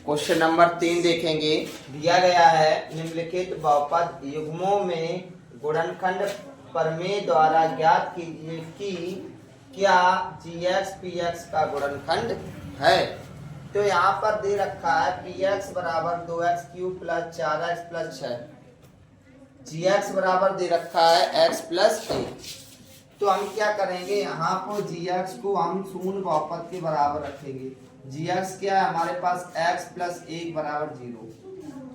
Question number 3 देखेंगे। दिया गया है निम्नलिखित बहुपद युग्मों में गुणनखंड प्रमेय द्वारा ज्ञात कीजिए कि क्या gx px का गुणनखंड है। तो यहाँ पर दे रखा है px बराबर 2x³ plus 4x plus 6, gx बराबर दे रखा है x प्लस 1। तो हम क्या करेंगे, यहाँ पर gx को हम शून्य बहुपद के बराबर रखेंगे। gx क्या है हमारे पास x प्लस 1 बराबर 0।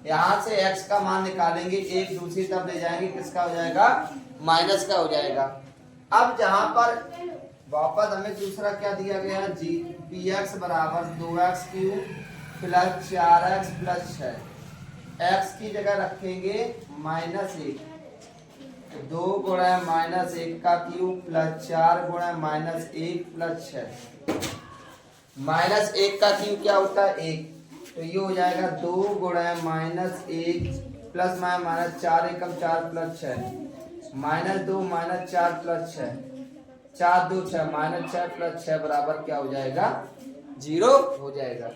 यहाँ से x का मान निकालेंगे, एक दूसरी तरफ ले जाएंगे, किसका हो जाएगा, माइनस का हो जाएगा। अब जहाँ पर बहुपद हमें दूसरा क्या दिया गया है, px बराबर 2x³ plus 4x plus 6, x की जगह रखेंगे -1, 2 गुणा -1 का क्यूब प्लस 4 गुणा -1 प्लस 6। -1 का क्यूब क्या होता है 1, तो ये हो जाएगा 2 गुणा -1 प्लस -4 एकम 4 प्लस 6, -2 -4 प्लस 6, 4 2 6, -6 प्लस 6 बराबर क्या हो जाएगा, 0 हो जाएगा।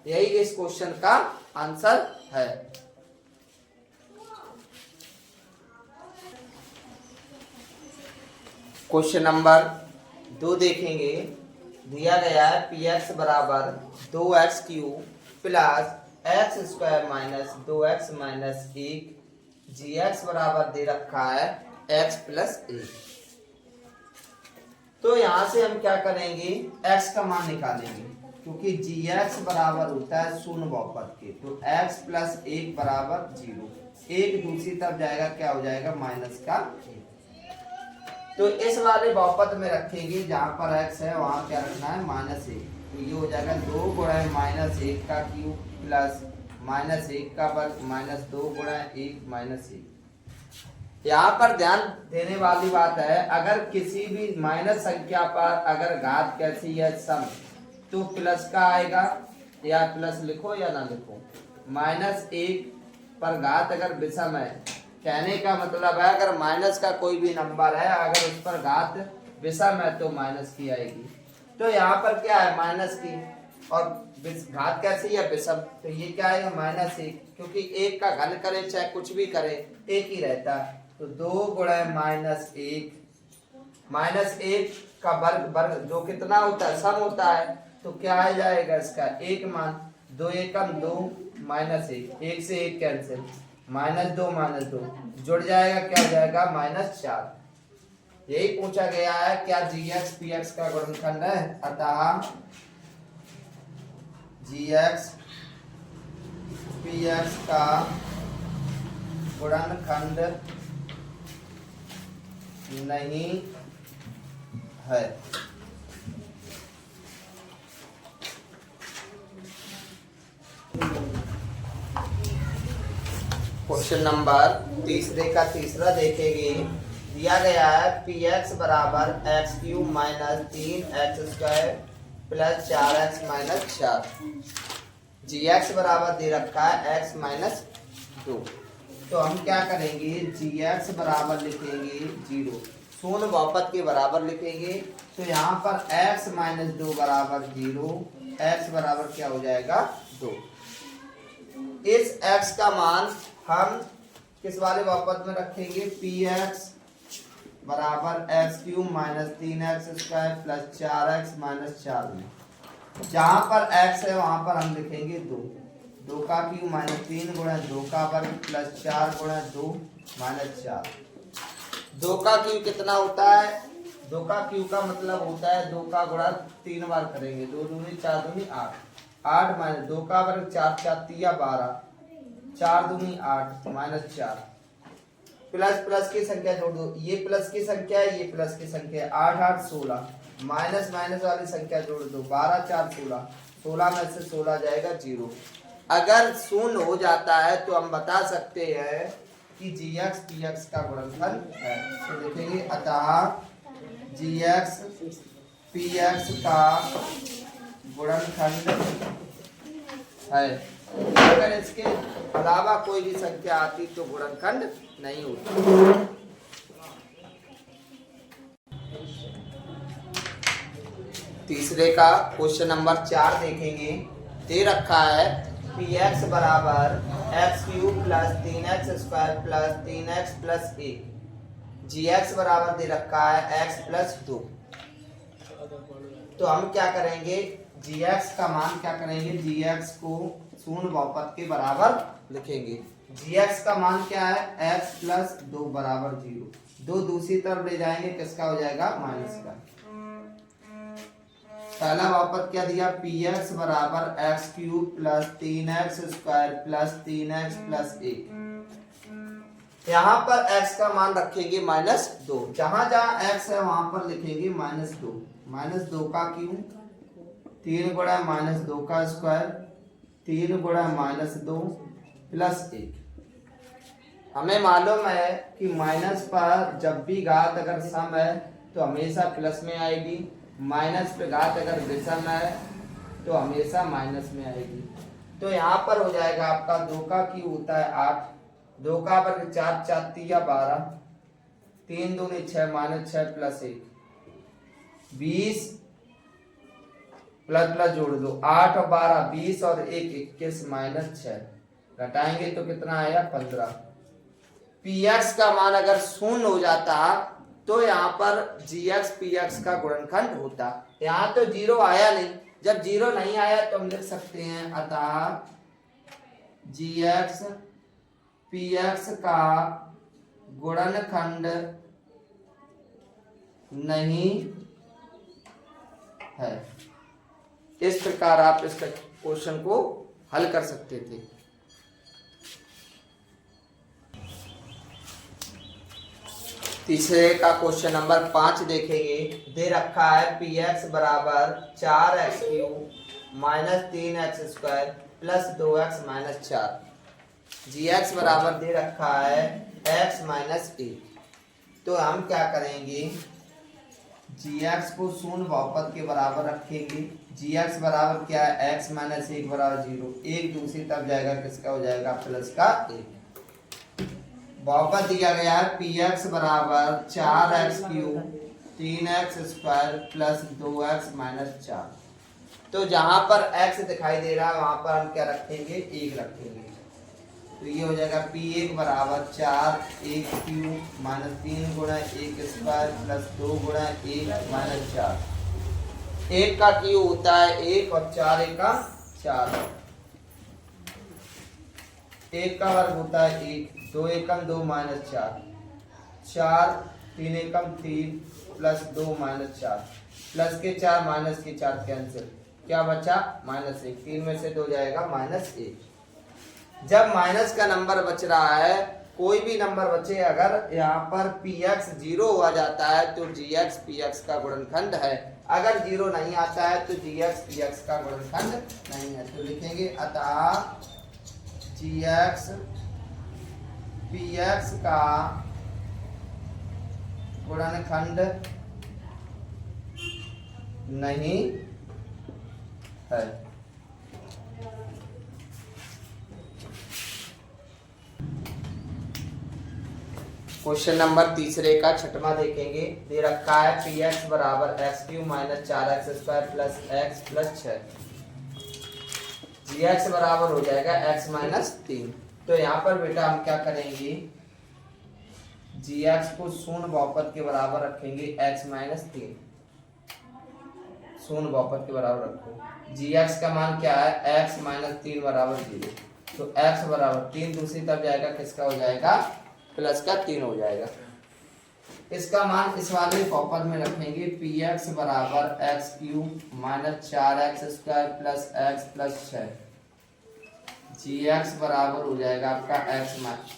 यही इस क्वेश्चन का आंसर है। क्वेश्चन नंबर 2 देखेंगे। दिया गया है px बराबर 2x³ plus x² minus 2x minus 1, gx बराबर दे रखा है x प्लस 1। तो यहाँ से हम क्या करेंगे, x का मान निकालेंगे, क्योंकि gx बराबर होता है शून्य बहुपद के, तो x प्लस 1 बराबर 0, एक दूसरी तरफ जाएगा, क्या हो जाएगा, माइनस का 1। तो इस वाले बहुपद में रखेंगे, जहां पर x है वहां क्या रखना है, -1। तो ये हो जाएगा 2 गुणा -1 का क्यूब प्लस -1 का वर्ग -2 गुणा 1 -1। यहाँ पर ध्यान देने वाली बात है, अगर किसी भी माइनस संख्या पर अगर घात कैसी है सम, तो प्लस का आएगा, या प्लस लिखो या ना लिखो। -1 पर घात अगर विषम है, कहने का मतलब है अगर माइनस का कोई भी नंबर है, अगर उस पर घात विषम है तो माइनस की आएगी। तो यहाँ पर क्या है, माइनस की, और घात कैसी है, विषम, तो ये क्या आएगा, -1, क्योंकि 1 का घन करे चाहे कुछ भी करे एक ही रहता है। तो 2 गुणा -1 का वर्ग जो कितना होता है, सम होता है, तो क्या आ जाएगा इसका 1 मान, 2 एकम 2 -1, 1 से 1 कैंसिल, -2 जुड़ जाएगा, क्या हो जाएगा, -4। यही पूछा गया है, क्या gx px का गुणनखंड है, अतः gx px का गुणनखंड नहीं है। क्वेश्चन नंबर तीसरे का तीसरा देखेंगे। दिया गया है px बराबर x³ minus 3x² plus 4x minus 4, gx बराबर दे रखा है x माइनस 2। तो हम क्या करेंगे, gx बराबर लिखेंगे 0, शून्य बहुपद के बराबर लिखेंगे। तो यहाँ पर x माइनस 2 बराबर 0, x बराबर क्या हो जाएगा, 2। इस x का मान हम किस वाले बहुपद में रखेंगे, px बराबर x³ minus 3x² plus 4x minus 4 में। जहां पर x है वहां पर हम लिखेंगे 2, 2 का क्यूब माइनस 3 गुणा 2 का वर्ग प्लस 4 गुणा 2 माइनस 4। 2 का क्यूब कितना होता है, 2 का क्यूब का मतलब होता है 2 का गुणा 3 बार करेंगे, 2 दूनी 4 दूनी 8, 8 माइनस 2 का वर्ग 4 4 3 12, 4 दूनी 8 माइनस 4, प्लस प्लस की संख्या जोड़ दो, ये प्लस की संख्या है, ये प्लस की संख्या है, 8 8 16, माइनस माइनस वाली संख्या जोड़ दो, 12 4 16, 16 में से 16 जाएगा 0। अगर शून्य हो जाता है तो हम बता सकते हैं कि gx px का गुणनखंड है। तो लिखेंगे अतः gx px का गुणनखंड है। अगर इसके अलावा कोई भी संख्या आती तो गुणनखंड नहीं होती। तीसरे का क्वेश्चन नंबर 4 देखेंगे। दे रखा है पी एक्स बराबर x cube plus 3x² plus 3x plus 1। जी एक्स बराबर दे रखा है x प्लस 2। तो हम क्या करेंगे, जी एक्स का मान क्या करेंगे, जी एक्स को शून्य बहुपद के बराबर लिखेंगे। जी एक्स का मान क्या है, x प्लस 2 बराबर 0। 2 दूसरी तरफ ले जाएंगे, किसका हो जाएगा, माइनस का। पहला बहुपद क्या दिया, पी एक्स बराबर x cube plus 3x² plus 3x plus 1। यहाँ पर x का मान रखेंगे -2। जहां जहां x है वहां पर लिखेंगे -2। -2 का क्यूब, 3 गुणा -2 का स्क्वायर, 3 गुणा -2 प्लस 1। हमें मालूम है कि माइनस पर जब भी घात अगर सम है तो हमेशा प्लस में आएगी, माइनस पे घात अगर विषम है तो हमेशा माइनस में आएगी। तो यहाँ पर हो जाएगा आपका 2 का क्यूब होता है 8, 2 का वर्ग 4, 4 तिया 12, 3 दूनी 6 -6 प्लस 1, 20 प्लस प्लस जोड़ दो, 8 और 12 20 और 1 21 -6 घटाएंगे तो कितना आया 15। पी एक्स का मान अगर शून्य हो जाता तो यहाँ पर जी एक्स पी एक्स का गुणनखंड होता। यहाँ तो 0 आया नहीं, जब 0 नहीं आया तो हम लिख सकते हैं अतः जी एक्स पी एक्स का गुणनखंड नहीं है। इस प्रकार आप इस क्वेश्चन को हल कर सकते थे। तीसरे का क्वेश्चन नंबर 5 देखेंगे। दे रखा है पी एक्स बराबर 4x cube minus 3x² plus 2x minus 4। जी एक्स बराबर दे रखा है x माइनस 1। तो हम क्या करेंगे, जी एक्स को शून्य बहुपद के बराबर रखेंगे। जी एक्स बराबर क्या है, x माइनस 1 बराबर 0। 1 दूसरी तरफ जाएगा, किसका हो जाएगा, प्लस का 1। बहुपद दिया गया है पी एक्स बराबर 4x cube 3x² plus 2x minus 4। तो जहां पर x दिखाई दे रहा है वहां पर हम क्या रखेंगे, 1 रखेंगे। तो ये हो जाएगा P1 बराबर 4 क्यूब माइनस 3 गुणा 1² प्लस 2 गुणा 1 माइनस 4। 1 का क्यूब होता है 1 और 4 का 4। 1 का वर्ग होता है 1, 2 एकम 2 माइनस 4, 4 3 एकम 3 प्लस 2 माइनस 4, प्लस के 4 माइनस के 4 कैंसिल, क्या बचा -1। 3 में से 2 जाएगा -1। जब माइनस का नंबर बच रहा है, कोई भी नंबर बचे, अगर यहाँ पर पी एक्स 0 हुआ जाता है तो जी एक्स पी एक्स का गुणनखंड है। अगर 0 नहीं आता है तो जी एक्स पी एक्स का गुणनखंड नहीं है। तो लिखेंगे अतः जी एक्स पी एक्स का गुणनखंड नहीं है। क्वेश्चन नंबर तीसरे का छठवां देखेंगे। दे रखा है पी एक्स बराबर x cube minus 4x² plus x plus 6। जी एक्स बराबर हो जाएगा x माइनस 3। तो यहाँ पर बेटा हम क्या करेंगे, जी एक्स को शून्य बहुपद के बराबर रखेंगे, x माइनस 3 शून्य बहुपद के बराबर रखो। जी एक्स का मान क्या है, x माइनस 3 बराबर 0। तो x बराबर 3 दूसरी तरफ जाएगा, किसका हो जाएगा, प्लस का 3 हो जाएगा। इसका मान इस वाले बहुपद में रखेंगे, पी एक्स बराबर x cube minus 4x² plus x plus 6। जी एक्स बराबर हो जाएगा आपका x माइनस,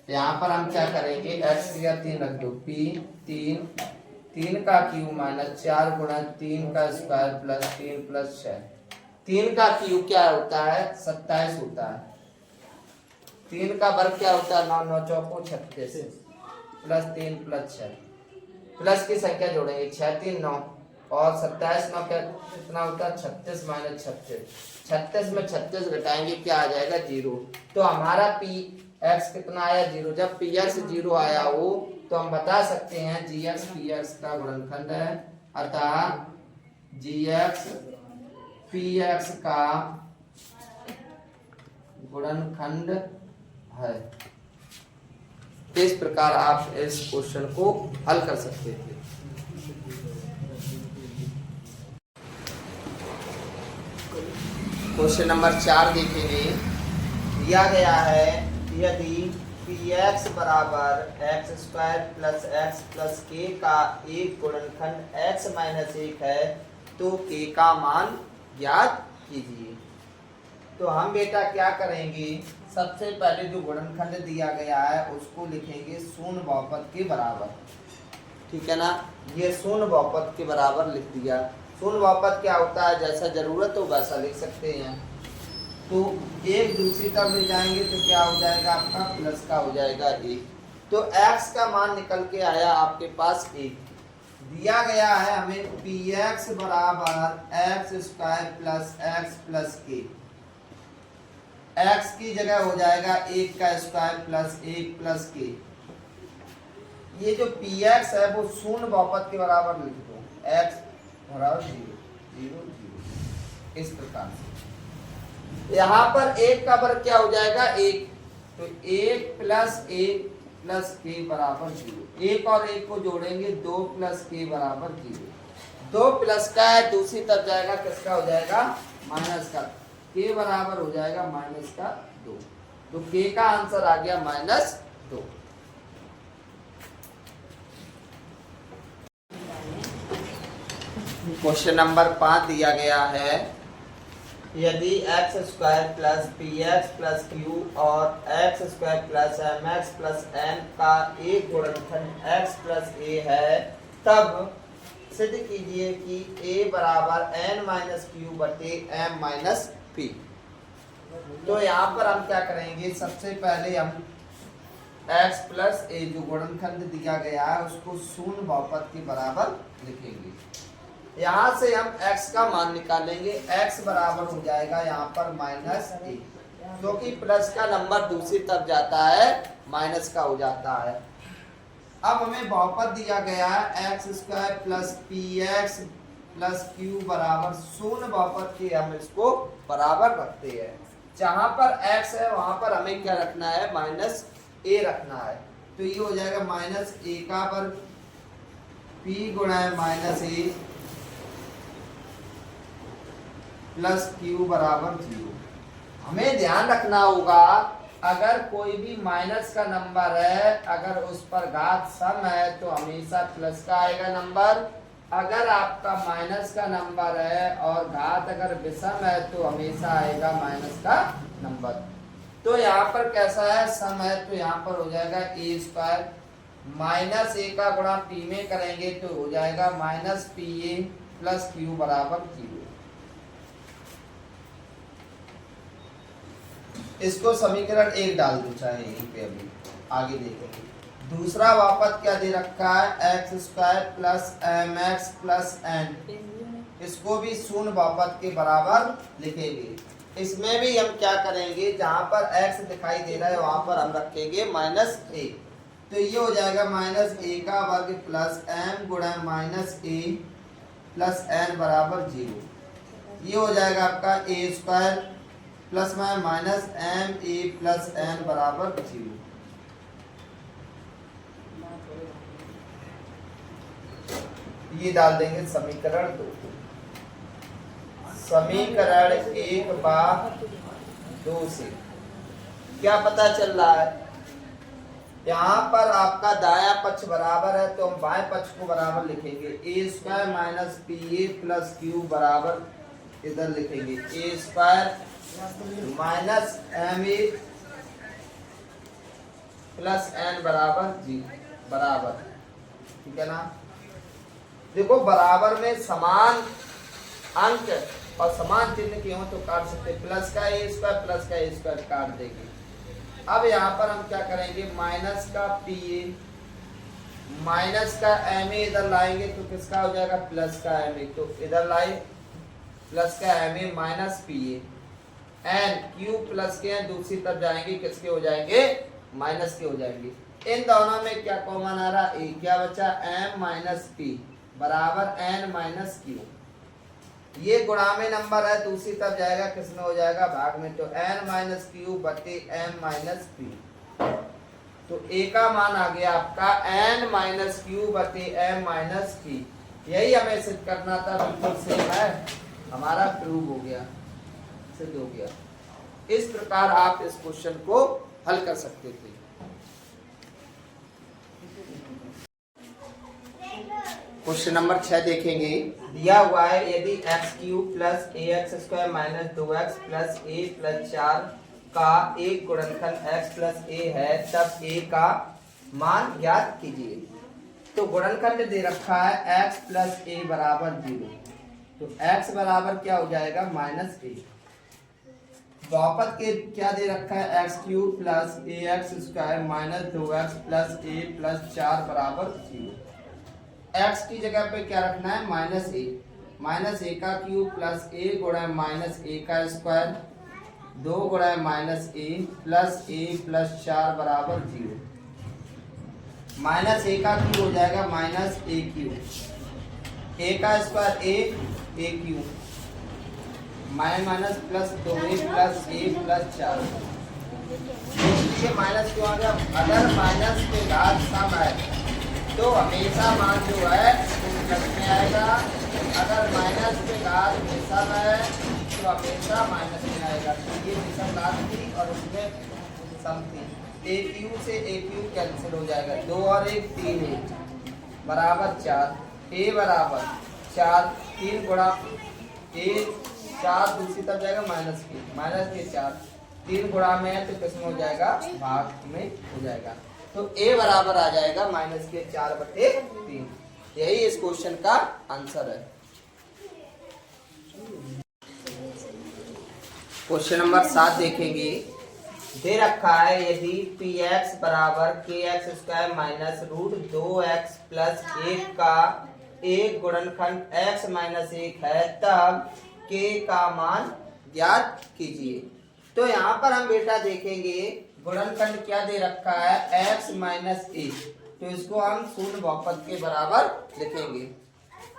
यहाँ पर हम क्या करेंगे, x की 3 रख दो, p 3 का क्यूब माइनस 4 गुणा 3 का स्क्वायर प्लस 3 प्लस 6। 3 का क्यूब क्या होता है, 27 होता है। 3 का वर्ग क्या होता है, 9 9 चौको 36 प्लस 3 प्लस 6। प्लस की संख्या जोड़ेंगे, 6 3 9 और 27 9 क्या कितना होता है, 36 माइनस 36। 36 में 36 घटाएंगे, क्या आ जाएगा, 0। तो हमारा पी एक्स कितना आया, 0। जब पी एक्स 0 आया हो तो हम बता सकते हैं जी एक्स पी एक्स का गुणनखंड है। अतः जी एक्स पी एक्स का गुणनखंड है। इस प्रकार आप इस क्वेश्चन को हल कर सकते थे। क्वेश्चन नंबर 4 देखेंगे। दिया गया है यदि px बराबर x square plus x plus के का एक गुणनखंड x माइनस 1 है तो k का मान ज्ञात कीजिए। तो हम बेटा क्या करेंगे, सबसे पहले जो गुणनखंड दिया गया है उसको लिखेंगे शून्य बहुपद के बराबर। ठीक है ना, ये शून्य बहुपद के बराबर लिख दिया। शून्य बहुपद क्या होता है, जैसा जरूरत हो वैसा लिख सकते हैं। तो एक दूसरी तरफ ले जाएंगे तो क्या हो जाएगा आपका प्लस का हो जाएगा 1। तो x का मान निकल के आया आपके पास 1। दिया गया है हमें px बराबर x square plus x plus के। x की जगह हो जाएगा 1 का स्क्वायर प्लस 1 प्लस के। ये जो px है वो शून्य बहुपद के बराबर लिख दो, x बराबर 0 0 0। इस प्रकार से यहाँ पर 1 का वर्ग क्या हो जाएगा 1, तो 1 प्लस 1 प्लस के बराबर 0। 1 और 1 को जोड़ेंगे 2 प्लस के बराबर 0। 2 प्लस का है, दूसरी तरफ जाएगा किसका हो जाएगा माइनस का, के बराबर हो जाएगा माइनस का 2। तो के का आंसर आ गया -2। क्वेश्चन नंबर 5 दिया गया है यदि x square plus p x plus q और x square plus m x plus n का एक गुणनखंड एक्स प्लस ए है तब सिद्ध कीजिए कि ए बराबर एन माइनस क्यू बटे एम माइनस पी। तो यहाँ पर हम क्या करेंगे, सबसे पहले हम x प्लस ए जो गुणनखंड दिया गया है उसको शून्य बहुपद के बराबर लिखेंगे। यहाँ से हम x का मान निकालेंगे, x बराबर हो जाएगा यहाँ पर -a, क्योंकि प्लस का नंबर दूसरी तरफ जाता है माइनस का हो जाता है। अब हमें बहुपद दिया गया है x square plus p x plus Q बराबर शून्य बहुपद के हम इसको बराबर रखते हैं। जहां पर x है वहां पर हमें क्या रखना है -a रखना है। तो ये हो जाएगा -a का वर्ग p गुणा -a प्लस क्यू बराबर 0। हमें ध्यान रखना होगा अगर कोई भी माइनस का नंबर है, अगर उस पर घात सम है तो हमेशा प्लस का आएगा नंबर। अगर आपका माइनस का नंबर है और घात अगर विषम है तो हमेशा आएगा माइनस का नंबर। तो यहाँ पर कैसा है, सम है, तो यहाँ पर हो जाएगा ए स्क्वायर -a का गुणा p में करेंगे तो हो जाएगा -pa प्लस क्यू बराबर 0। इसको समीकरण 1 डाल दो चाहे यहीं पे, अभी आगे देखेंगे। दूसरा वापस क्या दे रखा है x square plus m x plus n, इसको भी शून्य वापस के बराबर लिखेंगे। इसमें भी हम क्या करेंगे, जहां पर x दिखाई दे रहा है वहां पर हम रखेंगे -a। तो ये हो जाएगा -a का वर्ग प्लस m गुणा -a प्लस n बराबर 0। ये हो जाएगा आपका a स्क्वायर प्लस में -ma प्लस n बराबर 0। ये डाल देंगे समीकरण 2। समीकरण 1 बार 2 से क्या पता चल रहा है, यहाँ पर आपका दायां पक्ष बराबर है तो हम बाएं पक्ष को बराबर लिखेंगे। a square minus pa plus Q बराबर इधर लिखेंगे a square minus ma plus n बराबर 0 बराबर। ठीक है ना, देखो बराबर में समान अंक और समान चिन्ह के हो तो काट सकते, प्लस का ए स्क्वायर प्लस का ए स्क्वायर काट देंगे। अब यहाँ पर हम क्या करेंगे, माइनस का pa माइनस का ma इधर लाएंगे तो किसका हो जाएगा प्लस का ma, तो इधर लाए प्लस का ma minus pa n q plus के दूसरी तरफ जाएंगे किसके हो जाएंगे माइनस के हो जाएंगे। इन दोनों में क्या कॉमन आ रहा, ए क्या बचा m माइनस p बराबर n माइनस क्यू। ये गुणा में नंबर है, दूसरी तरफ जाएगा किसमें हो जाएगा, भाग में। तो n माइनस क्यू बटे m माइनस पी। तो a का मान आ गया आपका n माइनस क्यू बटे m माइनस पी। यही हमें सिद्ध करना था, बिल्कुल सेम है, हमारा प्रूव हो गया, सिद्ध हो गया। इस प्रकार आप इस क्वेश्चन को हल कर सकते थे। क्वेश्चन नंबर 6 देखेंगे। दिया हुआ है यदि x cube plus a x square minus 2x plus a plus 4 का एक गुणनखंड x प्लस ए है, तब a का मान ज्ञात कीजिए। तो गुणनखंड दे रखा है x प्लस ए बराबर 0। तो x बराबर क्या हो जाएगा, माइनस ए। बहुपद के क्या दे रखा है, x cube plus a x square minus 2x plus a plus 4 बराबर 0। एक्स की जगह पे क्या रखना है, माइनस ए। माइनस ए का क्यूब प्लस ए गुणा माइनस ए का स्क्वायर 2 गुणा माइनस ए प्लस 4 बराबर 0। माइनस ए का क्यूब हो जाएगा माइनस ए क्यूब, ए का square a cube minus plus 2a plus a plus 4। ये माइनस क्यों आ गया, अगर माइनस के घात सम है तो हमेशा मान जो है प्लस में आएगा। अगर माइनस के घात सम है तो हमेशा माइनस में आएगा। तो ये विषम घात थी और उसमें सम थी। ए क्यू से ए क्यू कैंसिल हो जाएगा, 2 और 1 3 है बराबर 4। ए बराबर 4, 3 गुणा ए 4 दूसरी तरफ जाएगा माइनस के 4, 3 गुणा में है तो किसमें हो जाएगा, भाग में हो जाएगा। तो a बराबर आ जाएगा माइनस के 4 बटे 3। यही इस क्वेश्चन का आंसर है। क्वेश्चन नंबर 7 देखेंगे। दे रखा है यदि पी एक्स बराबर k x square minus root 2x plus 1 का एक गुणनखंड x माइनस 1 है, तब k का मान ज्ञात कीजिए। तो यहाँ पर हम बेटा देखेंगे गुणनखंड क्या दे रखा है, x माइनस 1। तो इसको हम शून्य बहुपद के बराबर लिखेंगे।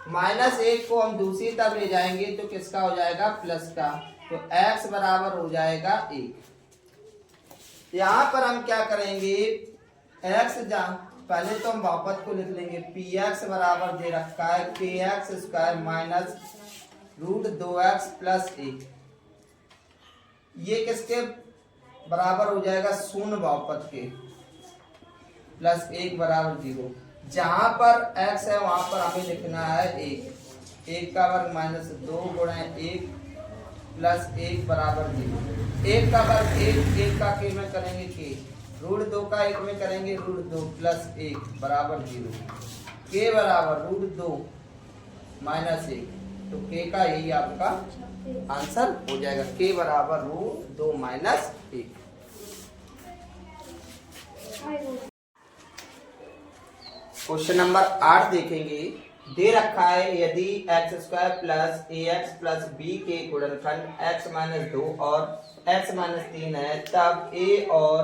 माइनस 1 को हम दूसरी तरफ ले जाएंगे तो किसका हो जाएगा, प्लस का। तो x बराबर हो जाएगा 1। यहाँ पर हम क्या करेंगे, x पहले तो हम बहुपद को लिख लेंगे। पी एक्स बराबर दे रखा है k x square minus root 2x plus 1। ये किसके बराबर हो जाएगा, शून्य बहुपद के, प्लस 1 बराबर 0। जहां पर x है वहां पर हमें लिखना है 1 का वर्ग माइनस 2 गुणा 1 प्लस 1 बराबर 0। 1 का वर्ग 1 का के में करेंगे के, रूट 2 का 1 में करेंगे रूट 2 प्लस 1 बराबर 0। के बराबर रूट 2 माइनस 1। तो के का यही आपका आंसर हो जाएगा, के बराबर रूट 2 माइनस 1। क्वेश्चन नंबर 8 देखेंगे। दे रखा है यदि x square plus a x plus B के गुणनखंड x माइनस 2 और x माइनस 3 है, तब a और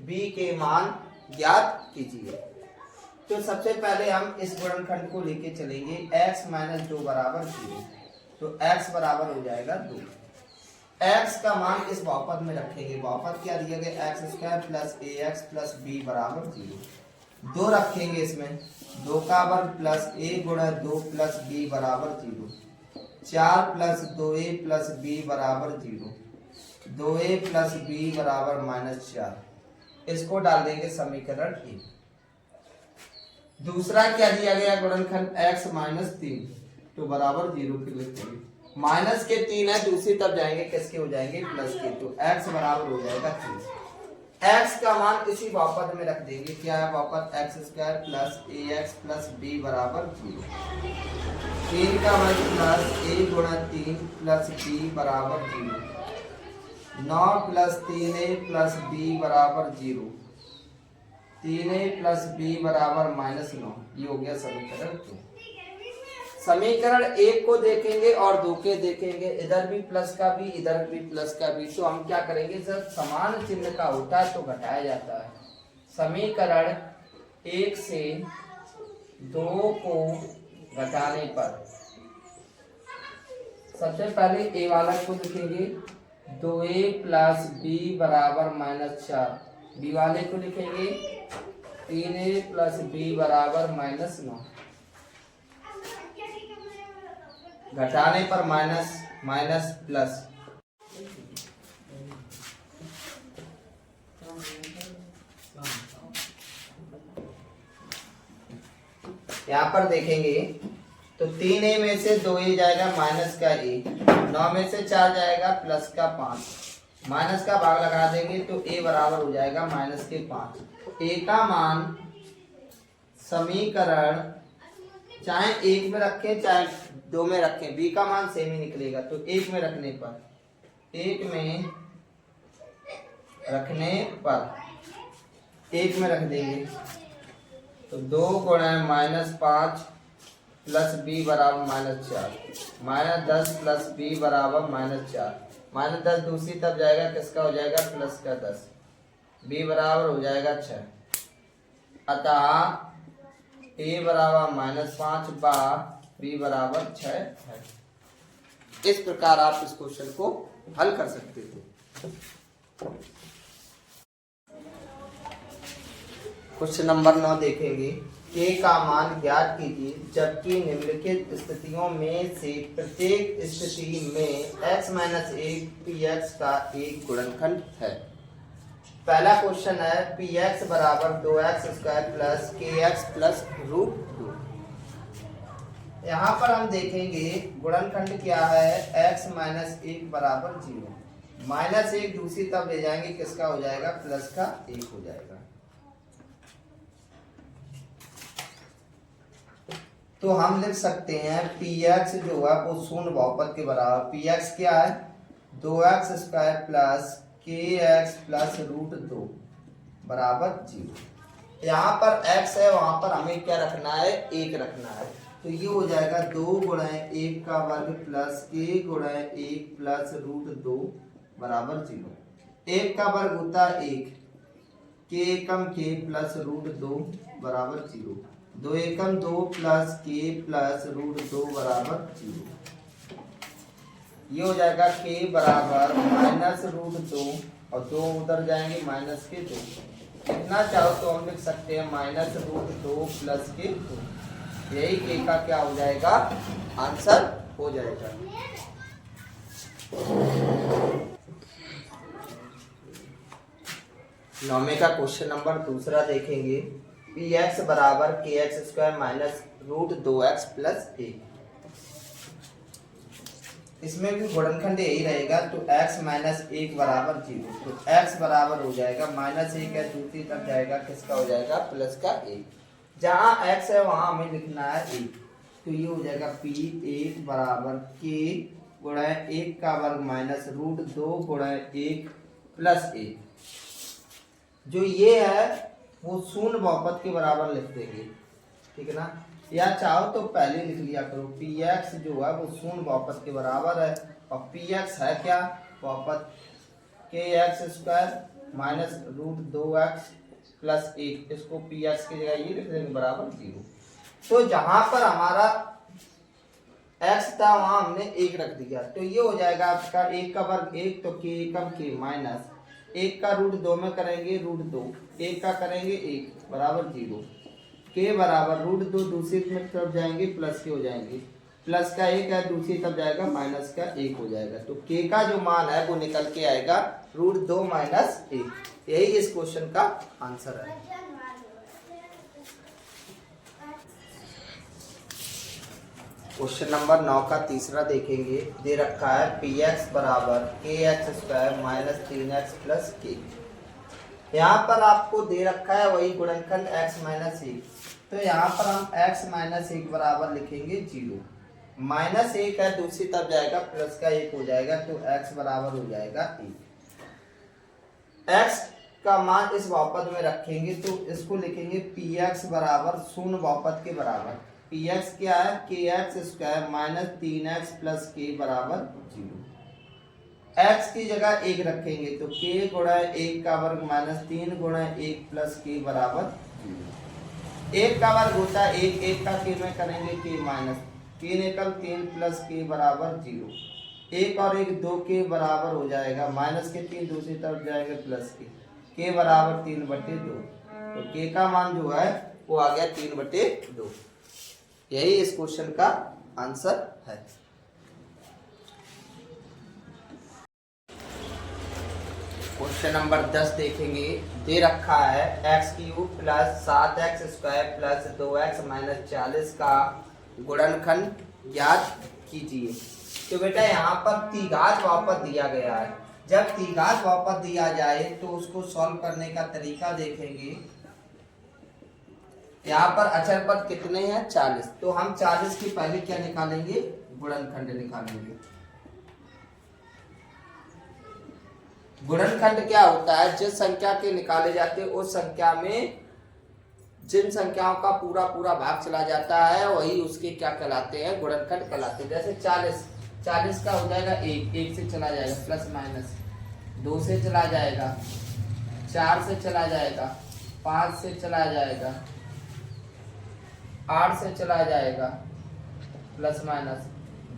b के मान ज्ञात कीजिए। तो सबसे पहले हम इस गुणनखंड को लेके चलेंगे, x माइनस 2 बराबर 0। तो x बराबर हो जाएगा 2। x का मान इस बहुपद में रखेंगे। बहुपद क्या दिया गया, x square plus a x plus B बराबर 0। 2 रखेंगे इसमें, 2 का वर्ग प्लस a गुणा 2 प्लस b बराबर 0। 4 प्लस 2a प्लस b बराबर 0। 2a प्लस b बराबर माइनस 4। इसको डाल देंगे समीकरण 1। दूसरा क्या दिया गया, गुणनखंड x माइनस 3, तो बराबर 0 के लिखेंगे। माइनस के 3 है, दूसरी तरफ जाएंगे किसके हो जाएंगे, प्लस के। तो x बराबर हो जाएगा 3। x का मान इसी बहुपद में रख देंगे। क्या है बहुपद, x square plus a x plus B बराबर 0। 3 का वर्ग प्लस a गुणा 3 प्लस b बराबर 0। 9 प्लस 3a प्लस b बराबर 0। 3a प्लस b बराबर माइनस 9। ये हो गया समीकरण 2। समीकरण 1 को देखेंगे और 2 के देखेंगे, इधर भी प्लस का भी इधर भी प्लस का भी। तो हम क्या करेंगे, जब समान चिन्ह का होता है तो घटाया जाता है। समीकरण 1 से 2 को घटाने पर सबसे पहले ए वाला को लिखेंगे 2a प्लस बी बराबर -4। बी वाले को लिखेंगे 3a प्लस बी बराबर -9। घटाने पर माइनस माइनस प्लस। यहाँ पर देखेंगे तो 3a में से 2a जाएगा माइनस का a, 9 में से 4 जाएगा प्लस का 5, माइनस का भाग लगा देंगे तो a बराबर हो जाएगा माइनस के 5। a का मान समीकरण चाहे 1 में रखें चाहे 2 में रखें, b का मान सेम ही निकलेगा। तो 1 में रखने पर 1 में रख देंगे तो 2 गुणा -5 प्लस बी बराबर -4, -10 प्लस बी बराबर -4, -10 दूसरी तरफ जाएगा किसका हो जाएगा प्लस का 10, बी बराबर हो जाएगा 6। अतः ए बराबर -5 बा बी बराबर 6 है। इस प्रकार आप इस क्वेश्चन को हल कर सकते थे। क्वेश्चन नंबर 9 देखेंगे। k का मान ज्ञात कीजिए जबकि निम्नलिखित स्थितियों में से प्रत्येक स्थिति में x - 1 px का एक गुणनखंड है। पहला क्वेश्चन है px बराबर 2x² प्लस kx प्लस √2। यहाँ पर हम देखेंगे गुणनखंड क्या है, x - 1 बराबर 0, -1 दूसरी तरफ ले जाएंगे किसका हो जाएगा प्लस का 1 हो जाएगा। तो हम लिख सकते हैं px जो है वो शून्य बहुपद के बराबर। px क्या है 2x² प्लस kx प्लस √2 बराबर 0। यहाँ पर x है वहां पर हमें क्या रखना है 1 रखना है। तो ये हो जाएगा 2 गुणा 1 का वर्ग प्लस k गुणा 1 प्लस √2 बराबर 0। 1 का वर्ग होता है 1, k एकम k प्लस √2 बराबर 0, 2 एकम 2 प्लस k प्लस √2 बराबर 0। ये हो जाएगा k बराबर -√2 और 2 उधर जाएंगे माइनस के 2। इतना चाहो तो हम लिख सकते हैं -√2 प्लस के 2। यही k का क्या हो जाएगा आंसर हो जाएगा। नौवे का क्वेश्चन नंबर दूसरा देखेंगे। px बराबर kx² माइनस √2x प्लस 1। इसमें भी गुणनखंड यही रहेगा तो x - 1 बराबर 0। तो x बराबर हो जाएगा -1 है दूसरी तरफ जाएगा किसका हो जाएगा प्लस का 1। जहाँ x है वहां हमें लिखना है 1। तो ये हो जाएगा p1 बराबर k गुणा 1 का वर्ग माइनस √2 गुणा 1 प्लस 1। जो ये है वो शून्य बहुपद के बराबर लिख देंगे, ठीक है ना। या चाहो तो पहले लिख लिया करो px जो है वो शून्य बहुपद के बराबर है और px है क्या बहुपद kx² माइनस √2x प्लस 1। इसको px की जगह ये लिख देंगे बराबर 0। तो जहां पर हमारा x था वहां हमने 1 रख दिया तो ये हो जाएगा आपका 1 का वर्ग 1 तो k एकम k माइनस 1 का √2 में करेंगे √2, 1 का करेंगे 1 बराबर 0। k बराबर √2 दूसरी तरफ जाएंगे प्लस के हो जाएंगे, प्लस का 1 है दूसरी तरफ जाएगा माइनस का 1 हो जाएगा। तो k का जो मान है वो निकल के आएगा √2 माइनस 1। यही इस क्वेश्चन का आंसर है। क्वेश्चन नंबर 9 का तीसरा देखेंगे। दे रखा है px बराबर kx² minus 3x plus k। यहाँ पर आपको दे रखा है वही गुणनखंड x - 1। तो यहाँ पर हम x - 1 बराबर लिखेंगे 0, -1 है दूसरी तरफ जाएगा प्लस का 1 हो जाएगा तो x बराबर हो जाएगा 1। x का मान इस बहुपद में रखेंगे तो इसको लिखेंगे px बराबर शून्य बहुपद के बराबर। px क्या है kx² minus 3x plus k बराबर 0। x की जगह 1 रखेंगे तो k गुणा 1 का वर्ग माइनस 3 गुणा 1 प्लस k बराबर 0। 1 का वर्ग होता है 1, 1 का k में करेंगे k माइनस 3 एकम 3 प्लस के बराबर 0, 1 और 1 2 के बराबर हो जाएगा, माइनस के 3 दूसरी तरफ जाएगा प्लस के बराबर 3/2। तो के का मान जो है वो आ गया 3/2। यही इस क्वेश्चन का आंसर है। क्वेश्चन नंबर 10 देखेंगे। दे रखा है x³ plus 7x² plus 2x minus 40 का गुणनखंड ज्ञात कीजिए। तो बेटा यहाँ पर द्विघात बहुपद दिया गया है। जब द्विघात बहुपद दिया जाए तो उसको सॉल्व करने का तरीका देखेंगे। यहाँ पर अचर पद कितने हैं 40, तो हम 40 की पहले क्या निकालेंगे, गुणनखंड निकालेंगे। गुणनखंड क्या होता है, जिस संख्या के निकाले जाते हैं उस संख्या में जिन संख्याओं का पूरा पूरा भाग चला जाता है वही उसके क्या कहलाते हैं, गुणनखंड कहलाते हैं। जैसे 40 का हो जाएगा 1 से चला जाएगा प्लस माइनस, 2 से चला जाएगा, 4 से चला जाएगा, 5 से चला जाएगा, 8 से चला जाएगा प्लस माइनस,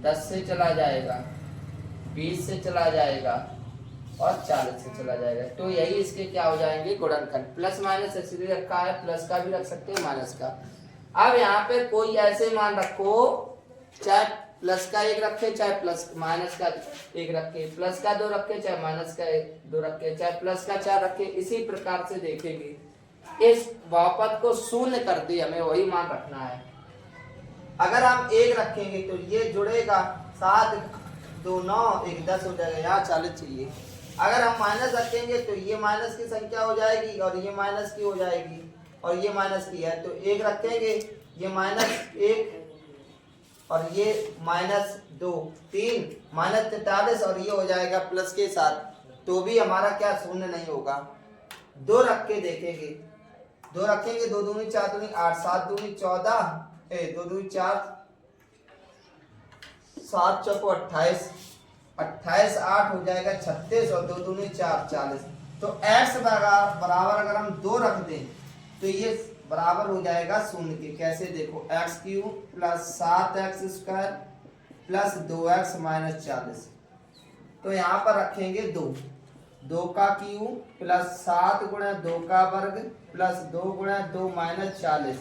10 से चला जाएगा, 20 से चला जाएगा और 40 से चला जाएगा। तो यही इसके क्या हो जाएंगे, गुणनखंड। प्लस माइनस इसलिए रखा है, प्लस का भी रख सकते हैं माइनस का। अब यहाँ पे कोई ऐसे मान रखो, चाहे प्लस का 1 रखे, चाहे प्लस माइनस का 1 रखे, प्लस का 2 रखे, चाहे माइनस का 2 रखे, चाहे प्लस का 4 रखे। इसी प्रकार से देखेंगे इस बहुपद को शून्य कर दी, हमें वही मान रखना है। अगर हम 1 रखेंगे तो ये जुड़ेगा, 7 2 9 1 10 हो जाएगा, यहाँ 40 चाहिए। अगर हम माइनस रखेंगे तो ये माइनस की संख्या हो जाएगी और ये माइनस की हो जाएगी और ये माइनस की है। तो 1 रखेंगे, ये -1 और ये -2 3 -43 और ये हो जाएगा प्लस के साथ, तो भी हमारा क्या शून्य नहीं होगा। 2 रख के देखेंगे, 2 रखेंगे, 2 दूनी 4 दूनी 8, 7 दूनी 14, 2 दूनी 4, 7 चौको 28, 28 8 हो जाएगा 36 और 2 दूनी 4 40। तो x बराबर अगर हम 2 रख दें तो ये बराबर हो जाएगा शून्य के। कैसे देखो, x³ plus 7x² plus 2x minus 40। तो यहाँ पर रखेंगे 2 का क्यूब प्लस 7 गुणा 2 का वर्ग प्लस 2 गुणा 2 माइनस 40,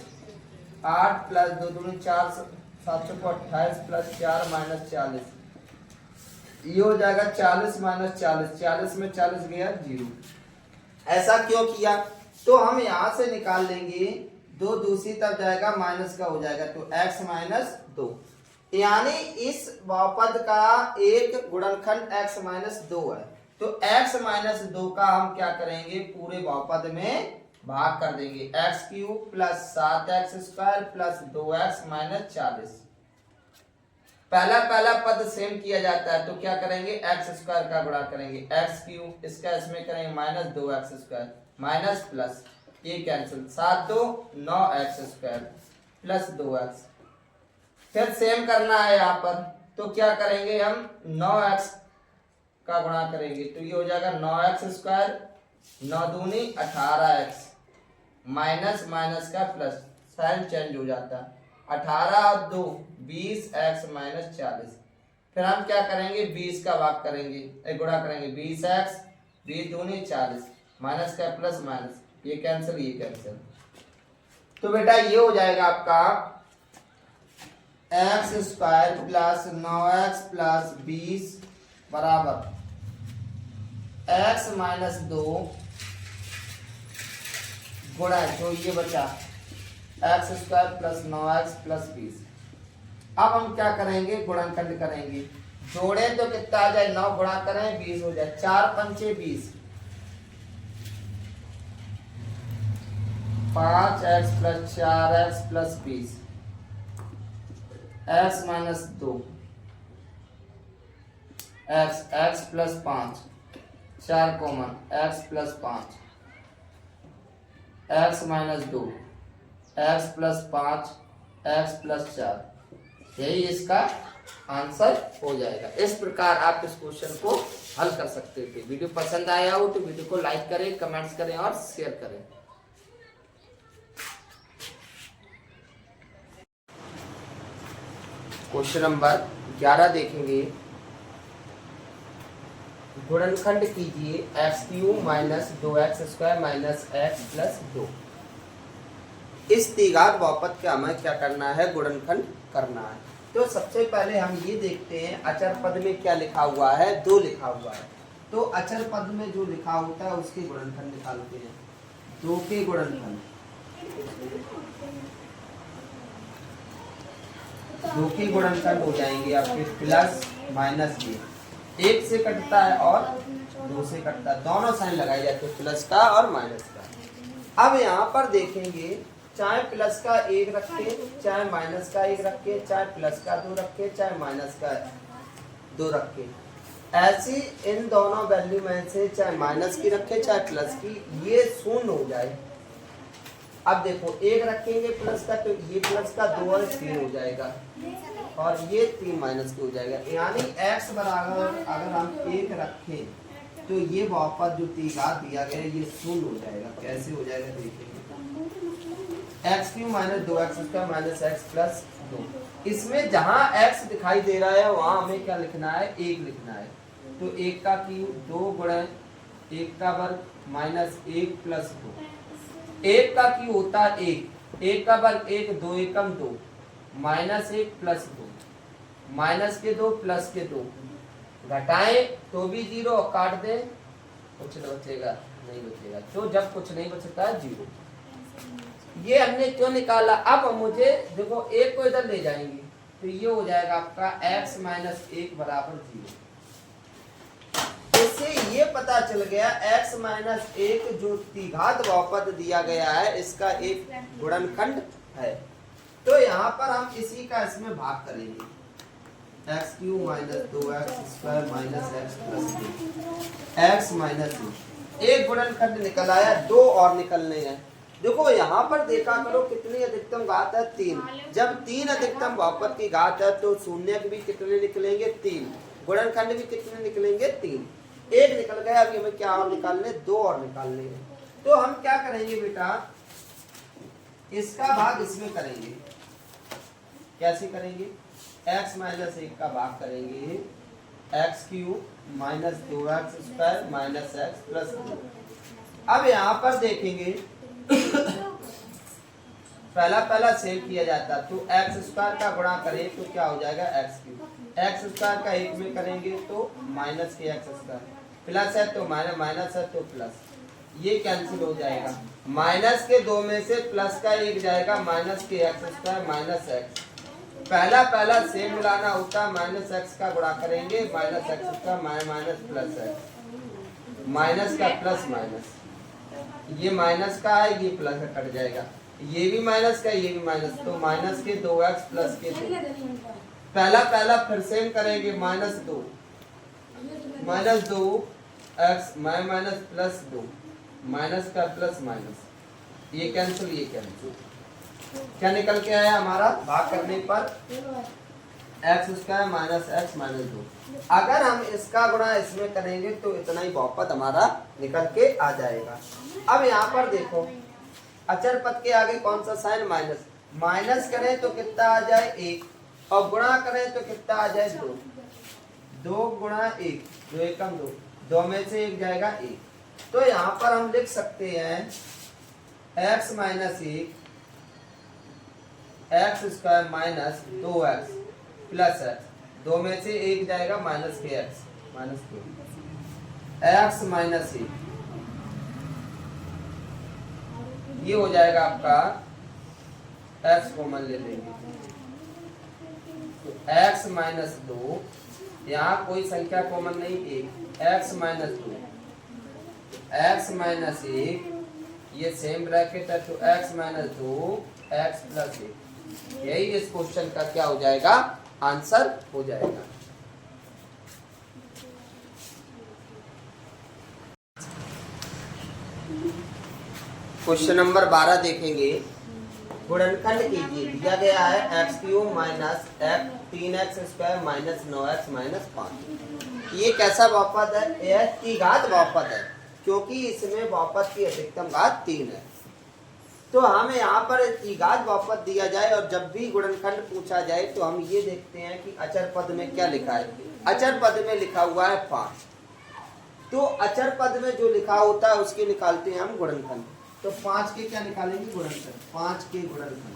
8 प्लस 2 दूनी 4 7 चौको 28 प्लस 4 माइनस 40। ये हो जाएगा 40 माइनस 40, 40 में 40 गया 0। ऐसा क्यों किया, तो हम यहाँ से निकाल लेंगे, 2 दूसरी तरफ जाएगा माइनस का हो जाएगा, तो x माइनस 2। यानी इस बहुपद का एक गुणनखंड x माइनस 2 है। तो x माइनस 2 का हम क्या करेंगे, पूरे बहुपद में भाग कर देंगे। x³ plus 7x² plus 2x minus 40। पहला पद सेम किया जाता है, तो क्या करेंगे, x² का गुणा करेंगे, x³ इसका इसमें करेंगे माइनस 2x² माइनस प्लस, ये कैंसिल, 7 2 9x² प्लस 2x। फिर सेम करना है यहाँ पर, तो क्या करेंगे हम, 9x का गुणा करेंगे, तो ये हो जाएगा 9x², 9 दूनी 18x माइनस माइनस का प्लस, साइन चेंज हो जाता है, 18 और 2 20x माइनस 40। फिर हम क्या करेंगे, 20 का भाग करेंगे, गुणा करेंगे, 20x 20 दूनी 40 माइनस का प्लस माइनस, ये कैंसिल ये कैंसिल। तो बेटा ये हो जाएगा आपका x² प्लस 9x प्लस 20 बराबर x माइनस 2 गुणा जो ये बचा x² प्लस 9x प्लस 20। अब हम क्या करेंगे, गुणनखंड करेंगे, जोड़े तो कितना आ जाए, 9 गुणा करें 20 हो जाए, 4 पंचे 20, 5x plus 4x plus 20, x minus 2 x plus 5 4 common, x plus 5 x minus 2 x plus 5 x plus 4, यही इसका आंसर हो जाएगा। इस प्रकार आप इस क्वेश्चन को हल कर सकते थे। वीडियो पसंद आया हो तो वीडियो को लाइक करें, कमेंट्स करें और शेयर करें। क्वेश्चन नंबर 11 देखेंगे। गुणनखंड कीजिए x³ minus 2x² minus x plus 2। इस द्विघात बहुपद का हमें क्या करना है, गुणनखंड करना है। तो सबसे पहले हम ये देखते हैं अचर पद में क्या लिखा हुआ है, 2 लिखा हुआ है। तो अचर पद में जो लिखा होता है उसके गुणनखंड निकालते हैं। 2 के गुणनखंड, 2 के गुणनखंड हो जाएंगे आपके प्लस माइनस के, 1 से कटता है और 2 से कटता है, दोनों साइन लगाए जाते हैं प्लस का और माइनस का। अब यहाँ पर देखेंगे चाहे प्लस का 1 रखे, चाहे माइनस का 1 रखे, चाहे प्लस का 2 रखे, चाहे माइनस का 2 रखे, ऐसी इन दोनों वैल्यू में से चाहे माइनस की रखे चाहे प्लस की, ये शून्य हो जाए। अब देखो 1 रखेंगे प्लस का तो ये प्लस का 2 और 3 हो जाएगा और ये 3 माइनस के हो जाएगा। यानी x बराबर अगर हम 1 रखें तो ये बहुपद जो द्विघात दिया गया है ये शून्य हो जाएगा। कैसे हो जाएगा देखिए, x³ minus 2x² minus x plus 2। इसमें जहां x दिखाई दे रहा है वहां हमें क्या लिखना है, 1 लिखना है। तो 1 का क्यूब 2 गुणा 1 का वर्ग माइनस 1 प्लस 2। 1 का क्यूब होता है 1, 1 का वर्ग 1, 2 एकम 2, माइनस 1 प्लस 2, माइनस के 2 प्लस के 2, घटाएं तो भी 0 और काट दें कुछ बचेगा नहीं बचेगा। तो जब कुछ नहीं बचता है 0। ये हमने क्यों निकाला, अब मुझे देखो 1 को इधर ले जाएंगे तो ये हो जाएगा आपका x माइनस 1 बराबर 0। इससे ये पता चल गया x माइनस 1 जो द्विघात बहुपद दिया गया है इसका एक गुणनखंड है। तो यहाँ पर हम इसी का इसमें भाग करेंगे, x³ minus 2x² minus x plus 2, x minus 1 गुणनखंड निकल आया, 2 और निकलने हैं। देखो यहाँ पर देखा करो कितनी अधिकतम घात है, 3। जब 3 अधिकतम बहुपद की घात है तो शून्य भी कितने निकलेंगे, 3। गुणनखंड भी कितने निकलेंगे, 3। 1 निकल गया, अभी हमें क्या और निकालने, 2 और निकालने हैं। तो हम क्या करेंगे बेटा, इसका भाग इसमें करेंगे। कैसे करेंगे, x माइनस 1 का भाग करेंगे x³ minus 2x² minus x plus 2। अब यहाँ पर देखेंगे पहला सेव किया जाता तो x² का गुणा करें तो क्या हो जाएगा, x³ x² का 1 में करेंगे तो माइनस के x², प्लस है तो माइनस है तो प्लस, ये कैंसिल हो जाएगा। माइनस के 2 में से प्लस का 1 जाएगा, माइनस के x² माइनस x। पहला सेम मिलाना होता है, माइनस x का गुणा करेंगे minus x² minus plus x, minus का प्लस माइनस, ये माइनस का है ये प्लस का कट जाएगा, ये भी माइनस का ये भी माइनस, तो माइनस के 2x प्लस के 2। पहला फिर सेम करेंगे, minus 2 x minus plus 2, minus का प्लस माइनस, ये कैंसिल ये कैंसिल। क्या निकल के आया हमारा, भाग करने पर x² माइनस x माइनस 2। अगर हम इसका गुणा इसमें करेंगे तो इतना ही बहुपद हमारा निकल के आ जाएगा। अब यहाँ पर देखो अचर पद के आगे कौन सा साइन, माइनस। माइनस करें तो कितना आ जाए, 1, और गुणा करें तो कितना आ जाए, 2। 2 गुणा 1, 2 एकम 2, 2 में से 1 जाएगा 1। तो यहाँ पर हम लिख सकते हैं x minus 1 x² minus 2x plus x, 2 में से 1 जाएगा माइनस के x माइनस 2, x माइनस 1, ये हो जाएगा आपका, x कॉमन ले लेंगे तो x माइनस 2, यहाँ कोई संख्या कॉमन नहीं, 1, x माइनस 2, x माइनस 1, ये सेम ब्रैकेट है तो x माइनस 2 x प्लस 1। यही इस क्वेश्चन का क्या हो जाएगा, आंसर हो जाएगा। क्वेश्चन नंबर 12 देखेंगे। गुणनखंड कीजिए, दिया गया है x³ minus 3x² minus 9x minus 5। ये कैसा बहुपद है, यह द्विघात बहुपद है क्योंकि इसमें बहुपद की अधिकतम घात 3 है। तो हमें यहाँ पर द्विघात बहुपद दिया जाए और जब भी गुणनखंड पूछा जाए तो हम ये देखते हैं कि अचर पद में क्या लिखा है। अचर पद में लिखा हुआ है 5, तो अचर पद में जो लिखा होता है उसके निकालते हैं हम गुणनखंड। तो 5 के क्या निकालेंगे? गुणनखंड। 5 के गुणनखंड,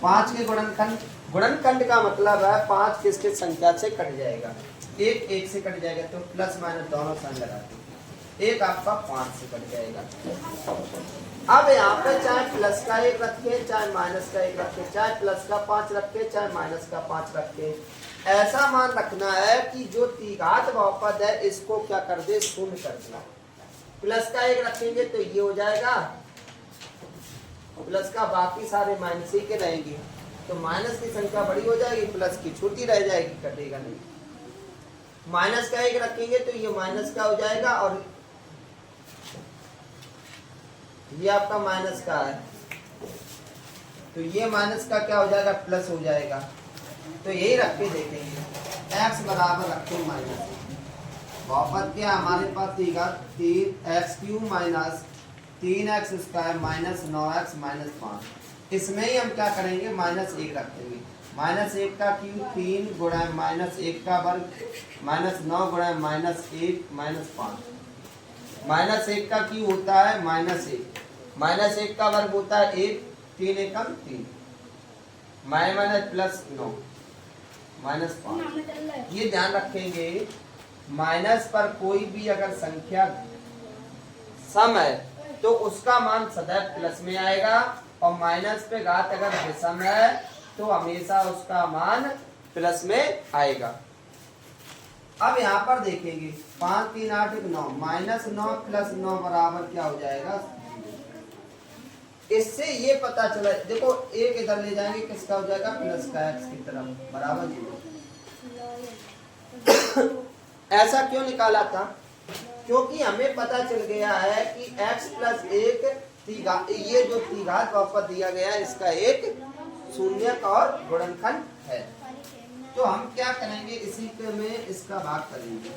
5 के गुणनखंड। गुणनखंड का मतलब है 5 किस किस संख्या से कट जाएगा? 1 1 से कट जाएगा, तो प्लस माइनस दोनों साइन लगाते हैं। 1 आपका 5 से कट जाएगा। अब यहाँ पे चाहे प्लस का 1 रखे, चाहे माइनस का 1 रखे, चाहे प्लस का 5 रखे, चाहे माइनस का 5 रखे, ऐसा मान रखना है कि जो द्विघात बहुपद है इसको क्या कर दे? शून्य कर देना। प्लस का 1 रखेंगे तो ये हो जाएगा प्लस का, बाकी सारे माइनस ही के रहेंगे, तो माइनस की संख्या बड़ी हो जाएगी, प्लस की छोटी रह जाएगी, कटेगा नहीं। माइनस का 1 रखेंगे तो ये माइनस का हो जाएगा और ये आपका माइनस का है, तो ये माइनस का क्या हो जाएगा? प्लस हो जाएगा। तो यही रख के देखेंगे, x बराबर रखें माइनस, बहुपद क्या हमारे पास देगा? 3x³ minus 3x square minus 9x minus 5। इसमें ही हम क्या करेंगे? -1 रखेंगे। -1 का क्यूब 3 गुणा -1 का वर्ग माइनस 9 गुणा -1 माइनस 5। -1 का क्यूब होता है -1, -1 का वर्ग होता है 1, 3 एकम 3, माइनस प्लस 9 माइनस 5। ये ध्यान रखेंगे, माइनस पर कोई भी अगर संख्या सम है तो उसका मान सदैव प्लस में आएगा, और माइनस पे घात अगर विषम है तो हमेशा उसका मान प्लस में आएगा। अब यहाँ पर देखेंगे 5 3 8 9, -9 प्लस 9 बराबर क्या हो जाएगा? इससे ये पता चला, देखो 1 इधर ले जाएंगे, किसका हो जाएगा? प्लस का, x की तरफ बराबर 0। ऐसा क्यों निकाला था? क्योंकि हमें पता चल गया है कि x प्लस 1 ये जो द्विघात बहुपद दिया गया है इसका एक शून्यक और गुणनखंड है। तो हम क्या करेंगे? इसी के में इसका भाग करेंगे।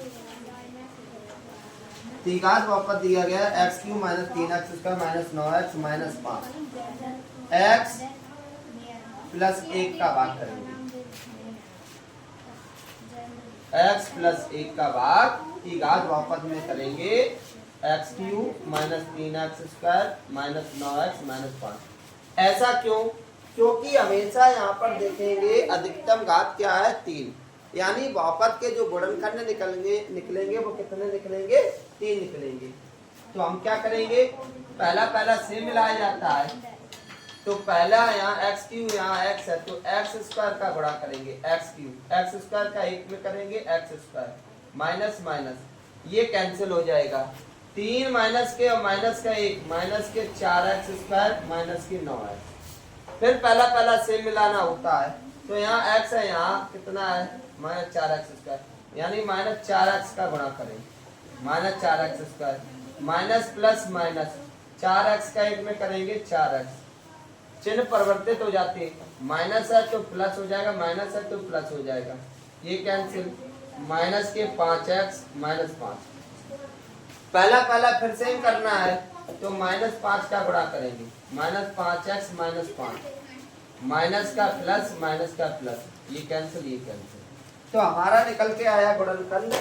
द्विघात बहुपद दिया गया है x³ minus 3x square minus 9x minus 5, x plus 1 का भाग करेंगे। x प्लस 1 का भाग द्विघात बहुपद में करेंगे, x³ minus 3x square minus 9x minus 5। ऐसा क्यों? क्योंकि हमेशा यहाँ पर देखेंगे अधिकतम घात क्या है? 3, यानी बहुपद के जो गुणनखंड निकलेंगे वो कितने निकलेंगे? 3 निकलेंगे। तो हम क्या करेंगे? पहला से मिलाया जाता है, तो पहला यहाँ x³ यहाँ x है, तो x स्क्वायर का गुणा करेंगे x³ x स्क्वायर का 1 में करेंगे x स्क्वायर, माइनस माइनस ये कैंसिल हो जाएगा, 3 माइनस के और माइनस का 1, माइनस के 4x स्क्वायर माइनस के 9x। फिर पहला से मिलाना होता है, तो यहाँ x है, यहाँ कितना है? -4x स्क्वायर, यानी -4x का गुणा करेंगे, -4x square minus plus minus 4x का 1 में करेंगे 4x, चिन्ह परिवर्तित हो जाते हैं, माइनस है तो प्लस हो जाएगा, माइनस है तो प्लस हो जाएगा, ये कैंसिल, माइनस के 5x माइनस 5। पहला फिर से करना है, तो -5 का गुणा करेंगे, -5x माइनस 5, माइनस का प्लस, ये कैंसिल, ये कैंसिल। तो हमारा निकल के आया गुणनखंड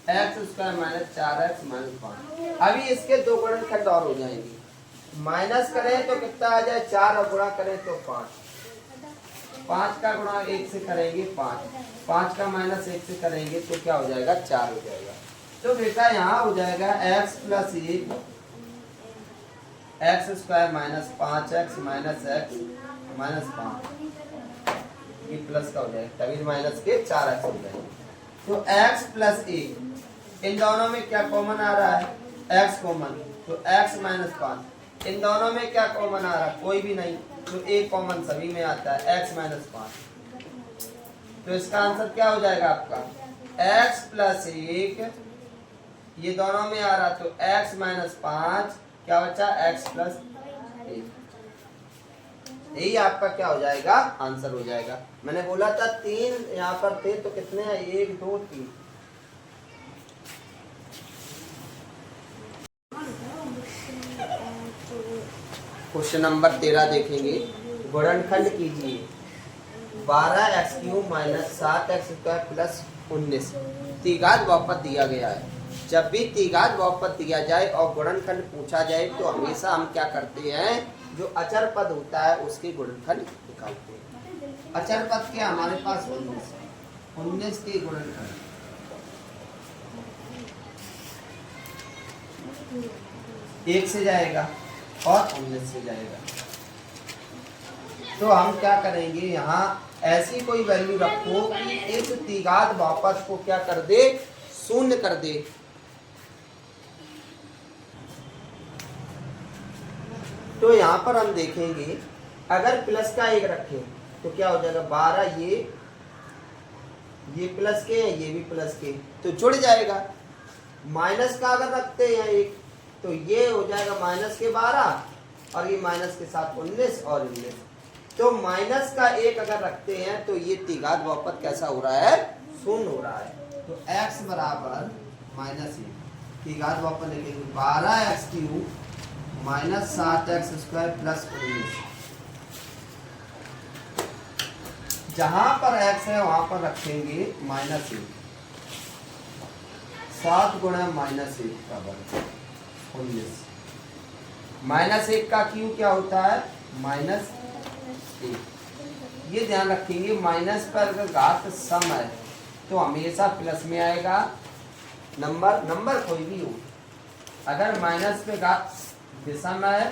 x square minus 4x minus 5। अभी इसके दो गुणनखंड और हो जाएंगे, माइनस करें तो कितना आ जाए? 4, और गुणा करें तो 5। 5 का गुणा 1 से करेंगे 5 का माइनस 1 से करेंगे तो क्या हो जाएगा? 4 हो जाएगा। तो बेटा यहाँ हो जाएगा x plus 1 x square minus 5x minus x minus 5, ये प्लस का हो जाएगा, तभी माइनस के 4x हो जाएगा। तो x प्लस 1, इन दोनों में क्या कॉमन आ रहा है? x कॉमन, तो x माइनस 5, इन दोनों में क्या कॉमन आ रहा है? कोई भी नहीं, तो एक कॉमन सभी में आता है, x माइनस 5। तो इसका आंसर क्या हो जाएगा आपका? x प्लस 1, ये दोनों में आ रहा, तो x माइनस 5 क्या बचा? x plus 1। यही आपका क्या हो जाएगा? आंसर हो जाएगा। मैंने बोला था 3 यहाँ पर थे, तो कितने हैं? 1 2 3, क्वेश्चन नंबर 13 देखेंगे। गुणनखंड कीजिए 12x³ माइनस 7x² प्लस 19। द्विघात बहुपद दिया गया है। जब भी द्विघात बहुपद दिया जाए और गुणनखंड पूछा जाए तो हमेशा हम क्या करते हैं, जो अचर पद होता है उसके गुणनखंड निकालते हैं। अचर पद क्या हमारे पास 19 के गुणनखंड 1 से जाएगा और 19 से जाएगा। तो हम क्या करेंगे, यहाँ ऐसी कोई वैल्यू रखो कि इस द्विघात बहुपद को क्या कर दे, शून्य कर दे। तो यहाँ पर हम देखेंगे अगर प्लस का 1 रखें तो क्या हो जाएगा, 12 ये प्लस के हैं, ये भी प्लस के, तो जुड़ जाएगा। माइनस का अगर रखते हैं 1 तो ये हो जाएगा माइनस के 12 और ये माइनस के साथ 19 और 19। तो माइनस का 1 अगर रखते हैं तो ये द्विघात बहुपद कैसा हो रहा है, शून्य हो रहा है। तो x बराबर -1 द्विघात बहुपद लिखेंगे 12x³ माइनस 7x² प्लस 19। जहां पर x है वहां पर रखेंगे -1। 7 गुणा -1 का वर्ग 19। -1 का क्यू क्या होता है, -1। ये ध्यान रखेंगे माइनस पर अगर घात सम है तो हमेशा प्लस में आएगा। नंबर कोई भी हो, अगर माइनस पे घात विषम है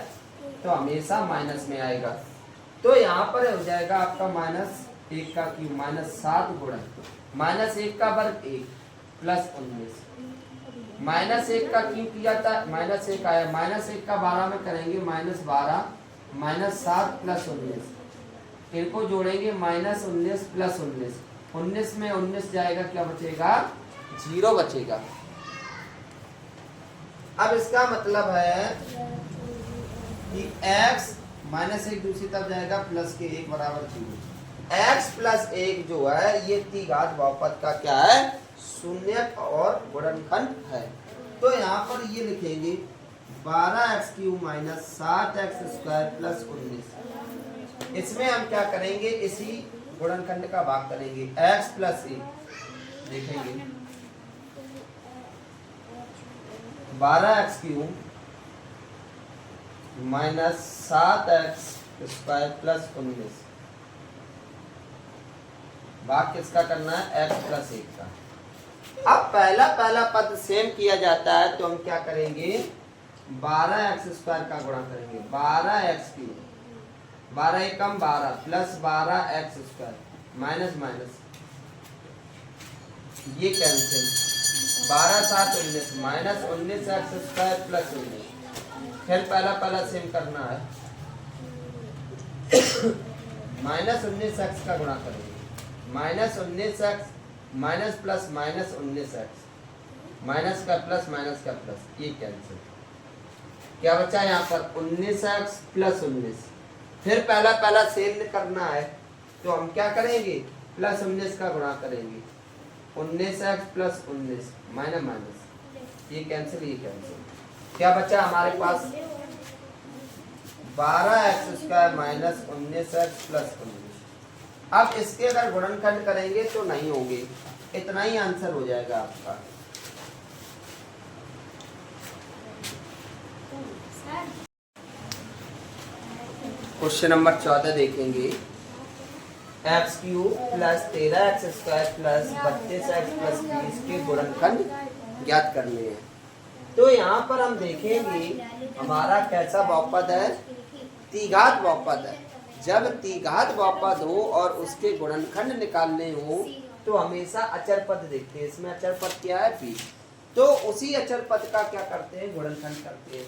तो हमेशा माइनस में आएगा। तो यहाँ पर हो जाएगा आपका -1 का क्यूब -7 गुणा -1 का वर्ग 1 प्लस 19। -1 का क्यूब किया था, -1 आया, -1 का 12 में करेंगे -12 -7 प्लस 19। इनको जोड़ेंगे -19 प्लस 19। 19 में 19 जाएगा, क्या बचेगा, 0 बचेगा। अब इसका मतलब है कि x -1 दूसरी तरफ जाएगा प्लस के 1 बराबर 0। x प्लस 1 जो है ये द्विघात बहुपद का क्या है, शून्यक और गुणनखंड है। तो यहाँ पर ये लिखेंगे 12x³ माइनस 7x² प्लस 19। इसमें हम क्या करेंगे, इसी गुणनखंड का भाग करेंगे। x प्लस 1 देखेंगे 12x³ माइनस 7x² प्लस 19। भाग किसका करना है, x प्लस 1 का। अब पहला पद सेम किया जाता है तो हम क्या करेंगे, 12x² का गुणा करेंगे। 12x³ 12 एकम 12 प्लस 12x² माइनस माइनस ये कैंसिल, 12 7 19 माइनस 19x² प्लस 19। फिर पहला सेम करना है, -19x का गुणा करेंगे। -19x minus plus minus 19x minus का प्लस ये कैंसिल, क्या बचा यहाँ पर 19x प्लस 19। फिर पहला सेम करना है तो हम क्या करेंगे, प्लस 19 का गुणा करेंगे। 19x प्लस 19 माइनस ये कैंसिल। क्या बचा हमारे पास, 12x² माइनस 19x प्लस 19। अब इसके अगर गुणनखंड करेंगे तो नहीं होंगे, इतना ही आंसर हो जाएगा आपका। क्वेश्चन नंबर 14 देखेंगे। x³ plus 13x² plus 32x plus 20 के गुणनखंड ज्ञात करने हैं। तो यहाँ पर हम देखेंगे हमारा कैसा बहुपद है, द्विघात बहुपद है। जब द्विघात बहुपद हो और उसके गुणनखंड निकालने हो तो हमेशा अचर पद देखते हैं। इसमें अचर पद क्या है, 20। तो उसी अचर पद का क्या करते हैं, गुणनखंड करते हैं।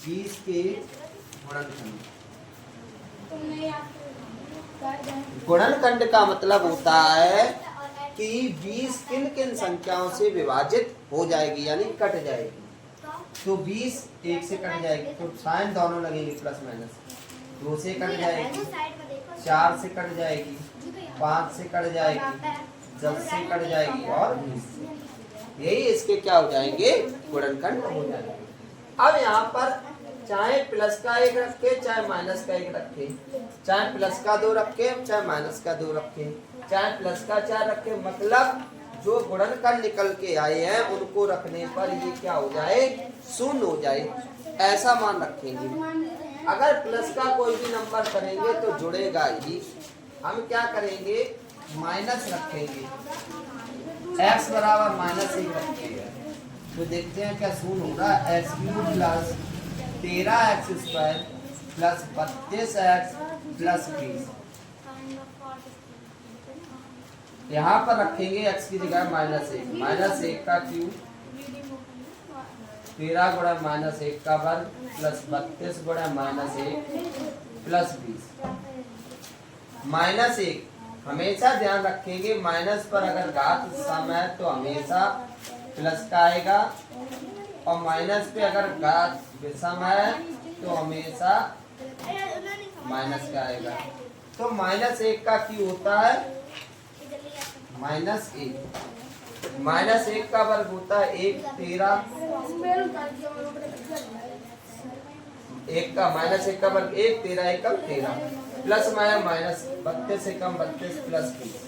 20 के गुणनखंड। गुणनखंड का मतलब होता है कि 20 किन किन संख्याओं से विभाजित हो जाएगी, यानी कट जाएगी। तो 20 1 से कट जाएगी तो साइन दोनों लगेंगे प्लस माइनस। 2 से कट जाएगी, 4 से कट जाएगी, 5 से कट जाएगी, 10 से कट जाएगी और 20 से। यही इसके क्या हो जाएंगे, गुणनखंड हो जाएंगे। अब यहाँ पर चाहे प्लस का एक रखे चाहे माइनस का एक रखे, चाहे प्लस का 2 रखे चाहे माइनस का 2 रखे, चाहे प्लस का 4 रखे, मतलब जो गुणनखंड निकल के आए हैं उनको रखने पर ये क्या हो जाए, शून्य हो जाए, ऐसा मान रखेंगे। अगर प्लस का कोई भी नंबर करेंगे तो जुड़ेगा ही। हम क्या करेंगे, माइनस रखेंगे, x बराबर -1 रखेंगे, तो देखते हैं क्या शून्य हो रहा है। x³ plus 13x² plus 32x plus 20, यहाँ पर रखेंगे x की जगह -1 का क्यूब, 13 गुणा -1 का वर्ग प्लस 32 गुणा -1 प्लस 20। -1 हमेशा ध्यान रखेंगे, माइनस पर अगर घात सम है तो हमेशा प्लस का आएगा, और माइनस पे अगर घात विषम है तो हमेशा माइनस का आएगा। तो -1 का क्यों होता है -1, -1 का वर्ग होता है 1 13, 1 का -1 का वर्ग 1 13 1 13 प्लस माइनस 32 एकम 32 प्लस 20,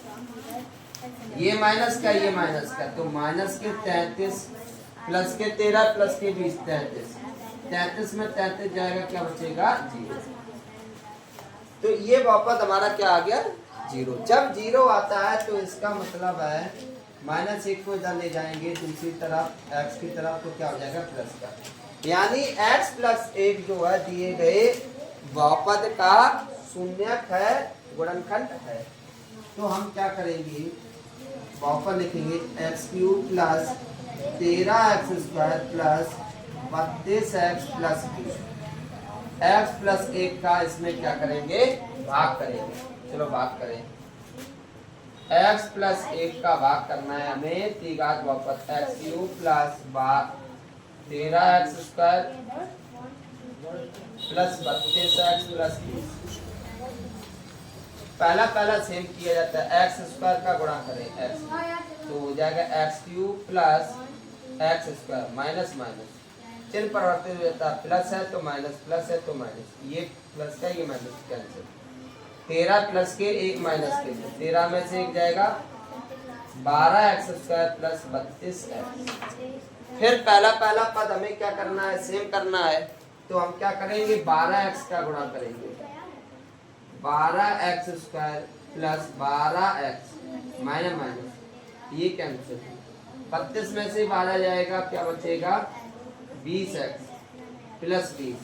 ये माइनस का ये माइनस का, तो माइनस के 33 प्लस के 13 प्लस के 20 33 में 33 जाएगा, क्या बचेगा 0। तो ये वापस हमारा क्या आ गया 0। जब 0 आता है तो इसका मतलब है -1 को इधर ले जाएंगे दूसरी तरफ x की तरफ, तो क्या हो जाएगा प्लस का, यानी x प्लस 1 जो है दिए गए बहुपद का शून्यक है, गुणनखंड है। तो हम क्या करेंगे, बहुपद लिखेंगे x³ plus 13x² plus 32x plus 20, x plus 1 का इसमें क्या करेंगे, भाग करेंगे। चलो भाग करें, x प्लस 1 का भाग करना है हमें, त्रिघात बहुपद x³ plus 13x² plus 32x plus 20। पहला सेम किया जाता है, x² का गुणा करें x, तो हो जाएगा x³ plus x² minus minus चिन्ह परिवर्तित हो जाता है, प्लस है तो माइनस, प्लस है तो माइनस, ये प्लस का ये माइनस कैंसिल, 13 प्लस के 1 माइनस के, 13 में से 1 जाएगा 12x² प्लस 32x। फिर पहला पद हमें क्या करना है, सेम करना है, तो हम क्या करेंगे 12x का गुणा करेंगे, 12x² plus 12x minus minus ये कैंसिल, 32 में से 12 जाएगा, क्या बचेगा 20x प्लस 20।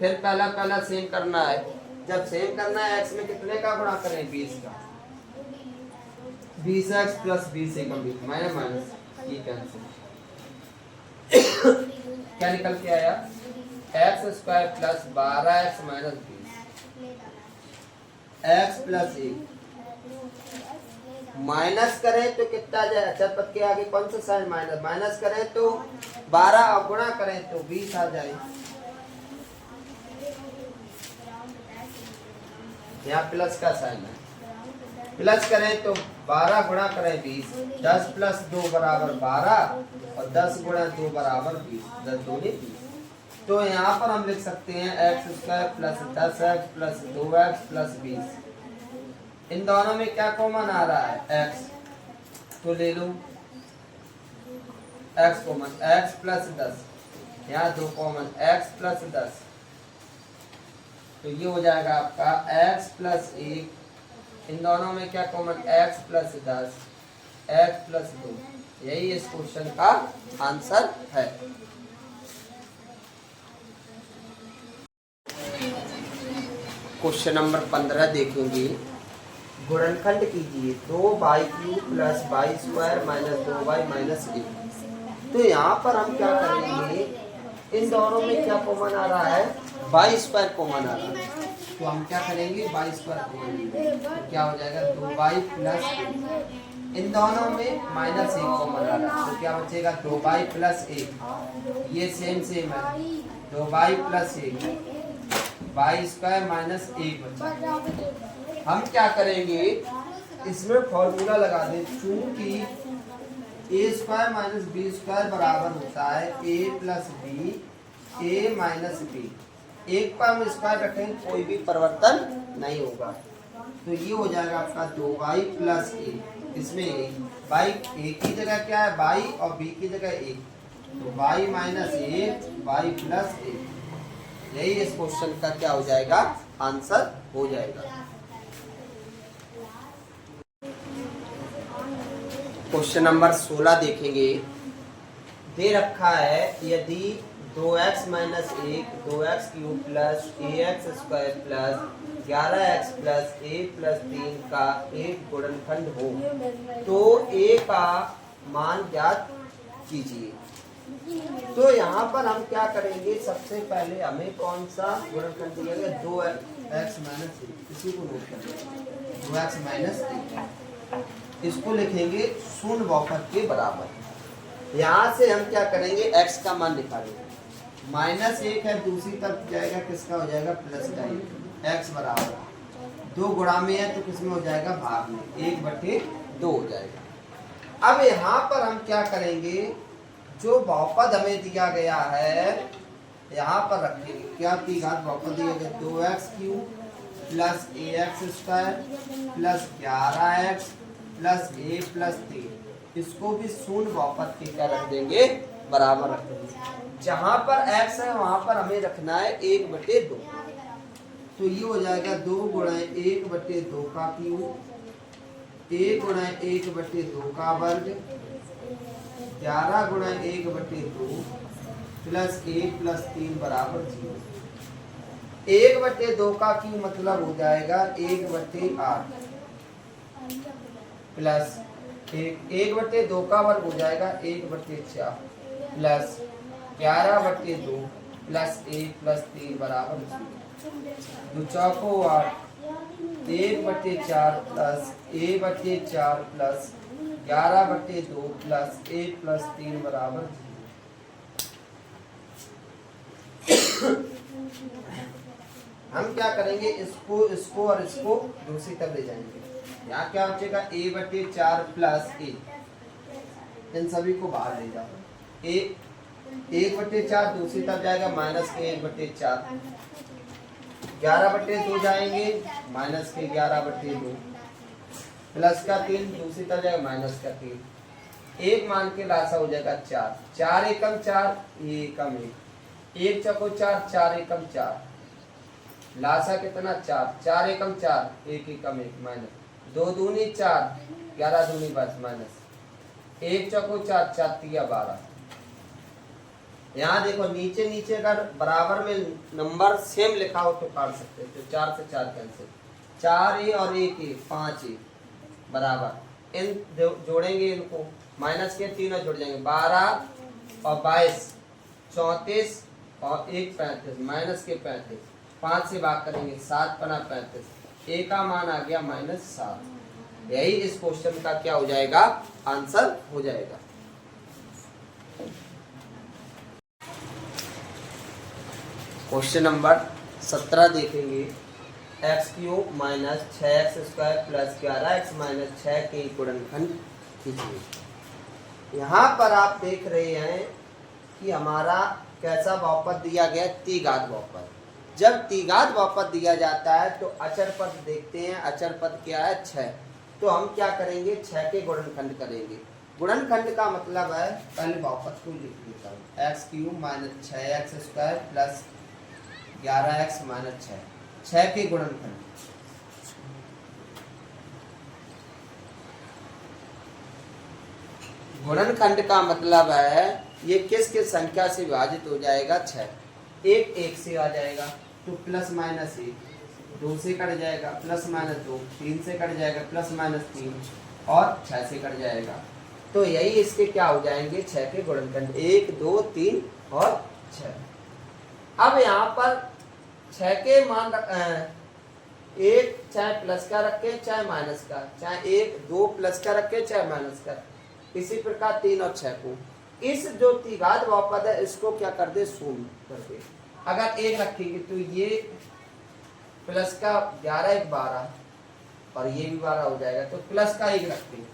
फिर पहला सेम करना है, जब सेम करना है x में कितने का गुणा करें 20 का, 20x प्लस 20 एकम 20 माइनस माइनस ये कैंसिल, क्या निकल के आया x² plus 12x minus 20, x plus 1 minus करें तो कितना जाए, अच्छा पद के आगे कौन सा साइन माइनस, माइनस करें तो 12 और गुणा करें तो 20 आ जाए, यहाँ प्लस का साइन है, प्लस करें तो 12 गुणा करें 20, 10 प्लस 2 बराबर 12 और 10 गुणा 2 बराबर 20, 10 दूनी 20। तो यहाँ पर हम लिख सकते हैं x² plus 10x plus 2x plus 20, इन दोनों में क्या कॉमन आ रहा है x, तो ले लो x कॉमन, x प्लस 10, यहाँ 2 कॉमन x प्लस 10, तो ये हो जाएगा आपका x प्लस 1, इन दोनों में क्या common x plus 10 x plus 2, यही इस क्वेश्चन का आंसर है। क्वेश्चन नंबर 15 देखेंगे, गुणनखंड कीजिए 2y³ plus y² minus 2y minus 1। तो यहाँ पर हम क्या करेंगे, इन दोनों में क्या कॉमन आ रहा है y² कॉमन आ रहा है, तो हम क्या करेंगे y² कॉमन, तो क्या हो जाएगा 2y प्लस, इन दोनों में -1 कॉमन आ रहा है, तो क्या बचेगा 2y प्लस 1, ये सेम है 2y प्लस 1, y² माइनस 1 बचा। हम क्या करेंगे, इसमें फॉर्मूला लगा दें, चूंकि a² माइनस b² बराबर होता है a plus b a minus b, एक पर हम स्क्वायर रखेंगे कोई भी परिवर्तन नहीं होगा। तो ये हो जाएगा आपका 2y प्लस ए, इसमें y ए की जगह क्या है y और b की जगह ए, तो y माइनस ए y प्लस ए, यही इस क्वेश्चन का क्या हो जाएगा आंसर हो जाएगा। क्वेश्चन नंबर 16 देखेंगे। दे रखा है यदि 2x minus 1 2x cube plus ax square plus 11x plus a plus 3 का एक गुणनखंड हो तो a का मान ज्ञात कीजिए। तो यहाँ पर हम क्या करेंगे, सबसे पहले हमें कौन सा गुणनखंड दिया गया 2x माइनस 1, इसी को नोट करेंगे 2x माइनस 1, इसको लिखेंगे शून्य बहुपद के बराबर। यहाँ से हम क्या करेंगे x का मान निकालेंगे, माइनस 1 है दूसरी तरफ जाएगा किसका हो जाएगा प्लस का, x बराबर 2 गुणा में है तो किसमें हो जाएगा भाग में, 1/2 हो जाएगा। अब यहाँ पर हम क्या करेंगे, जो बहुपद हमें दिया गया है यहाँ पर रखेंगे, क्या द्विघात बहुपद दिया गया 2x cube plus ax square plus 11x plus a plus 3, इसको भी शून्य बहुपद के क्या रख देंगे बराबर रख देंगे। जहां पर x है वहां पर हमें रखना है 1/2, तो ये हो जाएगा 2 गुणा 1/2 का क्यूब, 1 गुणा 1/2 का वर्ग, 11 गुणा 1/2 प्लस a प्लस 3 बराबर 0। 1/2 का क्यूब मतलब हो जाएगा 1/8 प्लस 1/2 का वर्ग हो जाएगा 1/4 प्लस 11/2 प्लस 1 प्लस 3 बराबर 0। 2 चौको 8, 1/4 plus a/4 plus 11/2 plus 1 plus 3 बराबर 0। हम क्या करेंगे, इसको और इसको दूसरी तरफ ले जाएंगे। यहाँ क्या बचेगा a/4 प्लस a, इन सभी को बाहर ले जाओ, 1/4 दूसरी तरफ जाएगा माइनस के 1/4, 11/2 जाएंगे माइनस के 11/2, प्लस का 3 दूसरी तरफ जाएगा माइनस का 3, 1 मान के लासा हो जाएगा 4, 4 एकम 4 ये एकम 1, 1 चौको 4, 4 एकम 4, लासा कितना 4, 4 एकम 4 1 एकम 1 माइनस 2 दूनी 4, 11 दूनी 22 माइनस 1 चौको 4, 4 तिया 12। यहाँ देखो नीचे नीचे अगर बराबर में नंबर सेम लिखा हो तो काट सकते हैं, तो 4 से 4 कैंसिल, 4a और 1a 5a बराबर, इन जोड़ेंगे इनको, माइनस के 3 और जुड़ जाएंगे 12 और 22 34 और 1 35, माइनस के 35, 5 से भाग करेंगे 7 पना 35, a का मान आ गया -7। यही इस क्वेश्चन का क्या हो जाएगा आंसर हो जाएगा। क्वेश्चन नंबर 17 देखेंगे। x³ minus 6x square plus 11x minus 6 के गुणनखंड कीजिए। यहाँ पर आप देख रहे हैं कि हमारा कैसा बहुपद दिया गया, त्रिघात बहुपद। जब त्रिघात बहुपद दिया जाता है तो अचर पद देखते हैं, अचर पद क्या है 6, तो हम क्या करेंगे 6 के गुणनखंड करेंगे। गुणनखंड का मतलब है, पहले बहुपद को लिख लेता हूँ, x³ minus 6x square plus 11x minus 6 के गुणनखंड। गुणनखंड का मतलब है ये किस किस संख्या से विभाजित हो जाएगा 6, 1 से आ जाएगा तो प्लस माइनस 1, 2 से कट जाएगा प्लस माइनस 2, 3 से कट जाएगा प्लस माइनस 3 और 6 से कट जाएगा। तो यही इसके क्या हो जाएंगे 6 के गुणनखंड, 1 2 3 और 6। अब यहाँ पर 6 के मान एक चाहे प्लस का रखे चाहे माइनस का, चाहे 1 2 प्लस का रखे चाहे माइनस का, इसी प्रकार 3 और 6 को, इस जो त्रिघात बहुपद है इसको क्या कर दे शून्य कर दे। अगर 1 रखेंगे तो ये प्लस का 11 1 12 और ये भी 12 हो जाएगा, तो प्लस का 1 रखते हैं।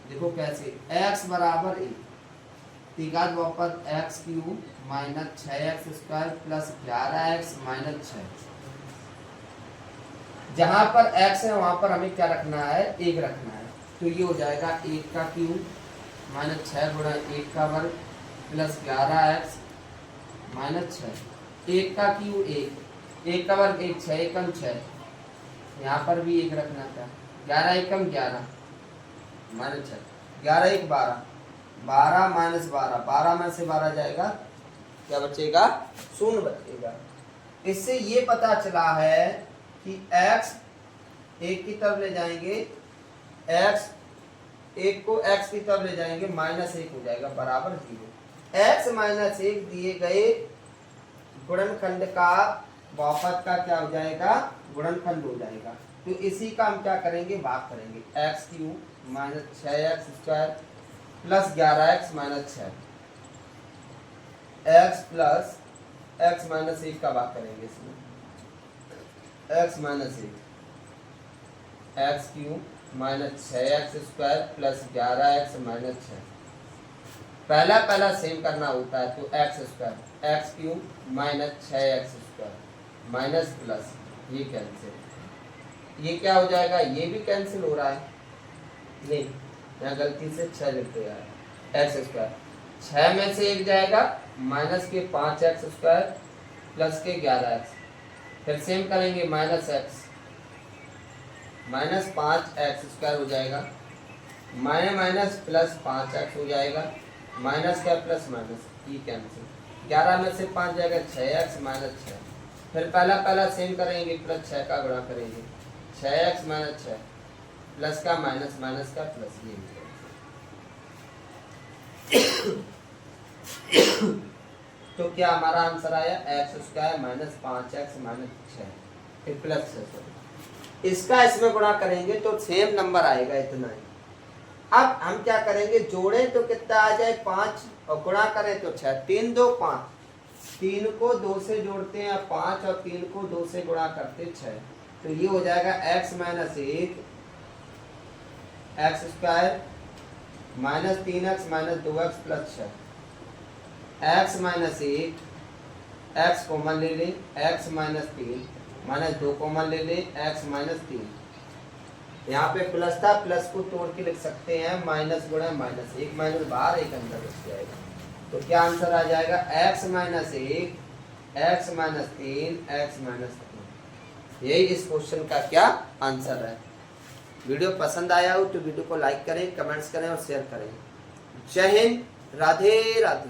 देखो कैसे, x बराबर 1, त्रिघात बहुपद x³ minus 6x² plus 11x minus 6। जहां पर x है वहां पर हमें क्या रखना है, 1 रखना है। तो ये हो जाएगा 1 का क्यूब माइनस 6 गुणा 1 का वर्ग प्लस 11x माइनस 6। 1 का क्यूब 1 का वर्ग 1, 6 एकम 6, यहाँ पर भी 1 रखना था। 11 एकम 11 माइनस 6, 11 1 12, 12 माइनस 12, 12 में से 12 जाएगा, क्या बचेगा, 0 बचेगा। इससे ये पता चला है कि x 1 की तरफ ले जाएंगे, x 1 को x की तरफ ले जाएंगे, -1 हो जाएगा बराबर 0। x -1 दिए गए गुणनखंड का बहुपद का क्या हो जाएगा, गुणनखंड हो जाएगा। तो इसी का हम क्या करेंगे, भाग करेंगे। x³ minus 6x² plus 11x minus 6, x plus x minus 1 का भाग करेंगे इसमें, x minus 1, x³ minus 6x² plus 11x minus 6। पहला सेम करना होता है, तो x² x³ minus 6x² minus plus ये कैंसिल, ये क्या हो जाएगा, ये भी कैंसिल हो रहा है, नहीं यहाँ गलती से 6 लिख दिया है, x², 6 में से 1 जाएगा, माइनस के 5x² प्लस के 11x, फिर सेम करेंगे माइनस x, माइनस 5x² हो जाएगा, माइनस प्लस 5x हो जाएगा, माइनस का प्लस माइनस ये कैंसिल, 11 में से 5 जाएगा, 6x माइनस 6, फिर पहला सेम करेंगे, प्लस 6 का गुणा करेंगे, 6x माइनस 6 प्लस का माइनस, माइनस का प्लस, ये तो क्या हमारा आंसर आया, x² माइनस 5x माइनस 6 फिर प्लस 6। इसका इसमें गुणा करेंगे तो सेम नंबर आएगा, इतना ही। अब हम क्या करेंगे, जोड़े तो कितना आ जाए, 5, और गुणा करें तो 6, 3 2 5, 3 को 2 से जोड़ते हैं 5 और 3 को 2 से गुणा करते 6, तो ये हो जाएगा x minus 1 x² minus 3x minus 2x plus 6, x minus 1 x common ले ले, x माइनस 3 माइनस 2 कॉमन ले ले, x माइनस 3, यहाँ पे प्लस था, प्लस को तोड़ के लिख सकते हैं माइनस गुणा माइनस, 1 माइनस बाहर 1 अंदर बच जाएगा। तो क्या आंसर आ जाएगा, x minus 1 x minus 3 x minus 3। यही इस क्वेश्चन का क्या आंसर है। वीडियो पसंद आया हो तो वीडियो को लाइक करें, कमेंट्स करें और शेयर करें। जय हिंद, राधे राधे।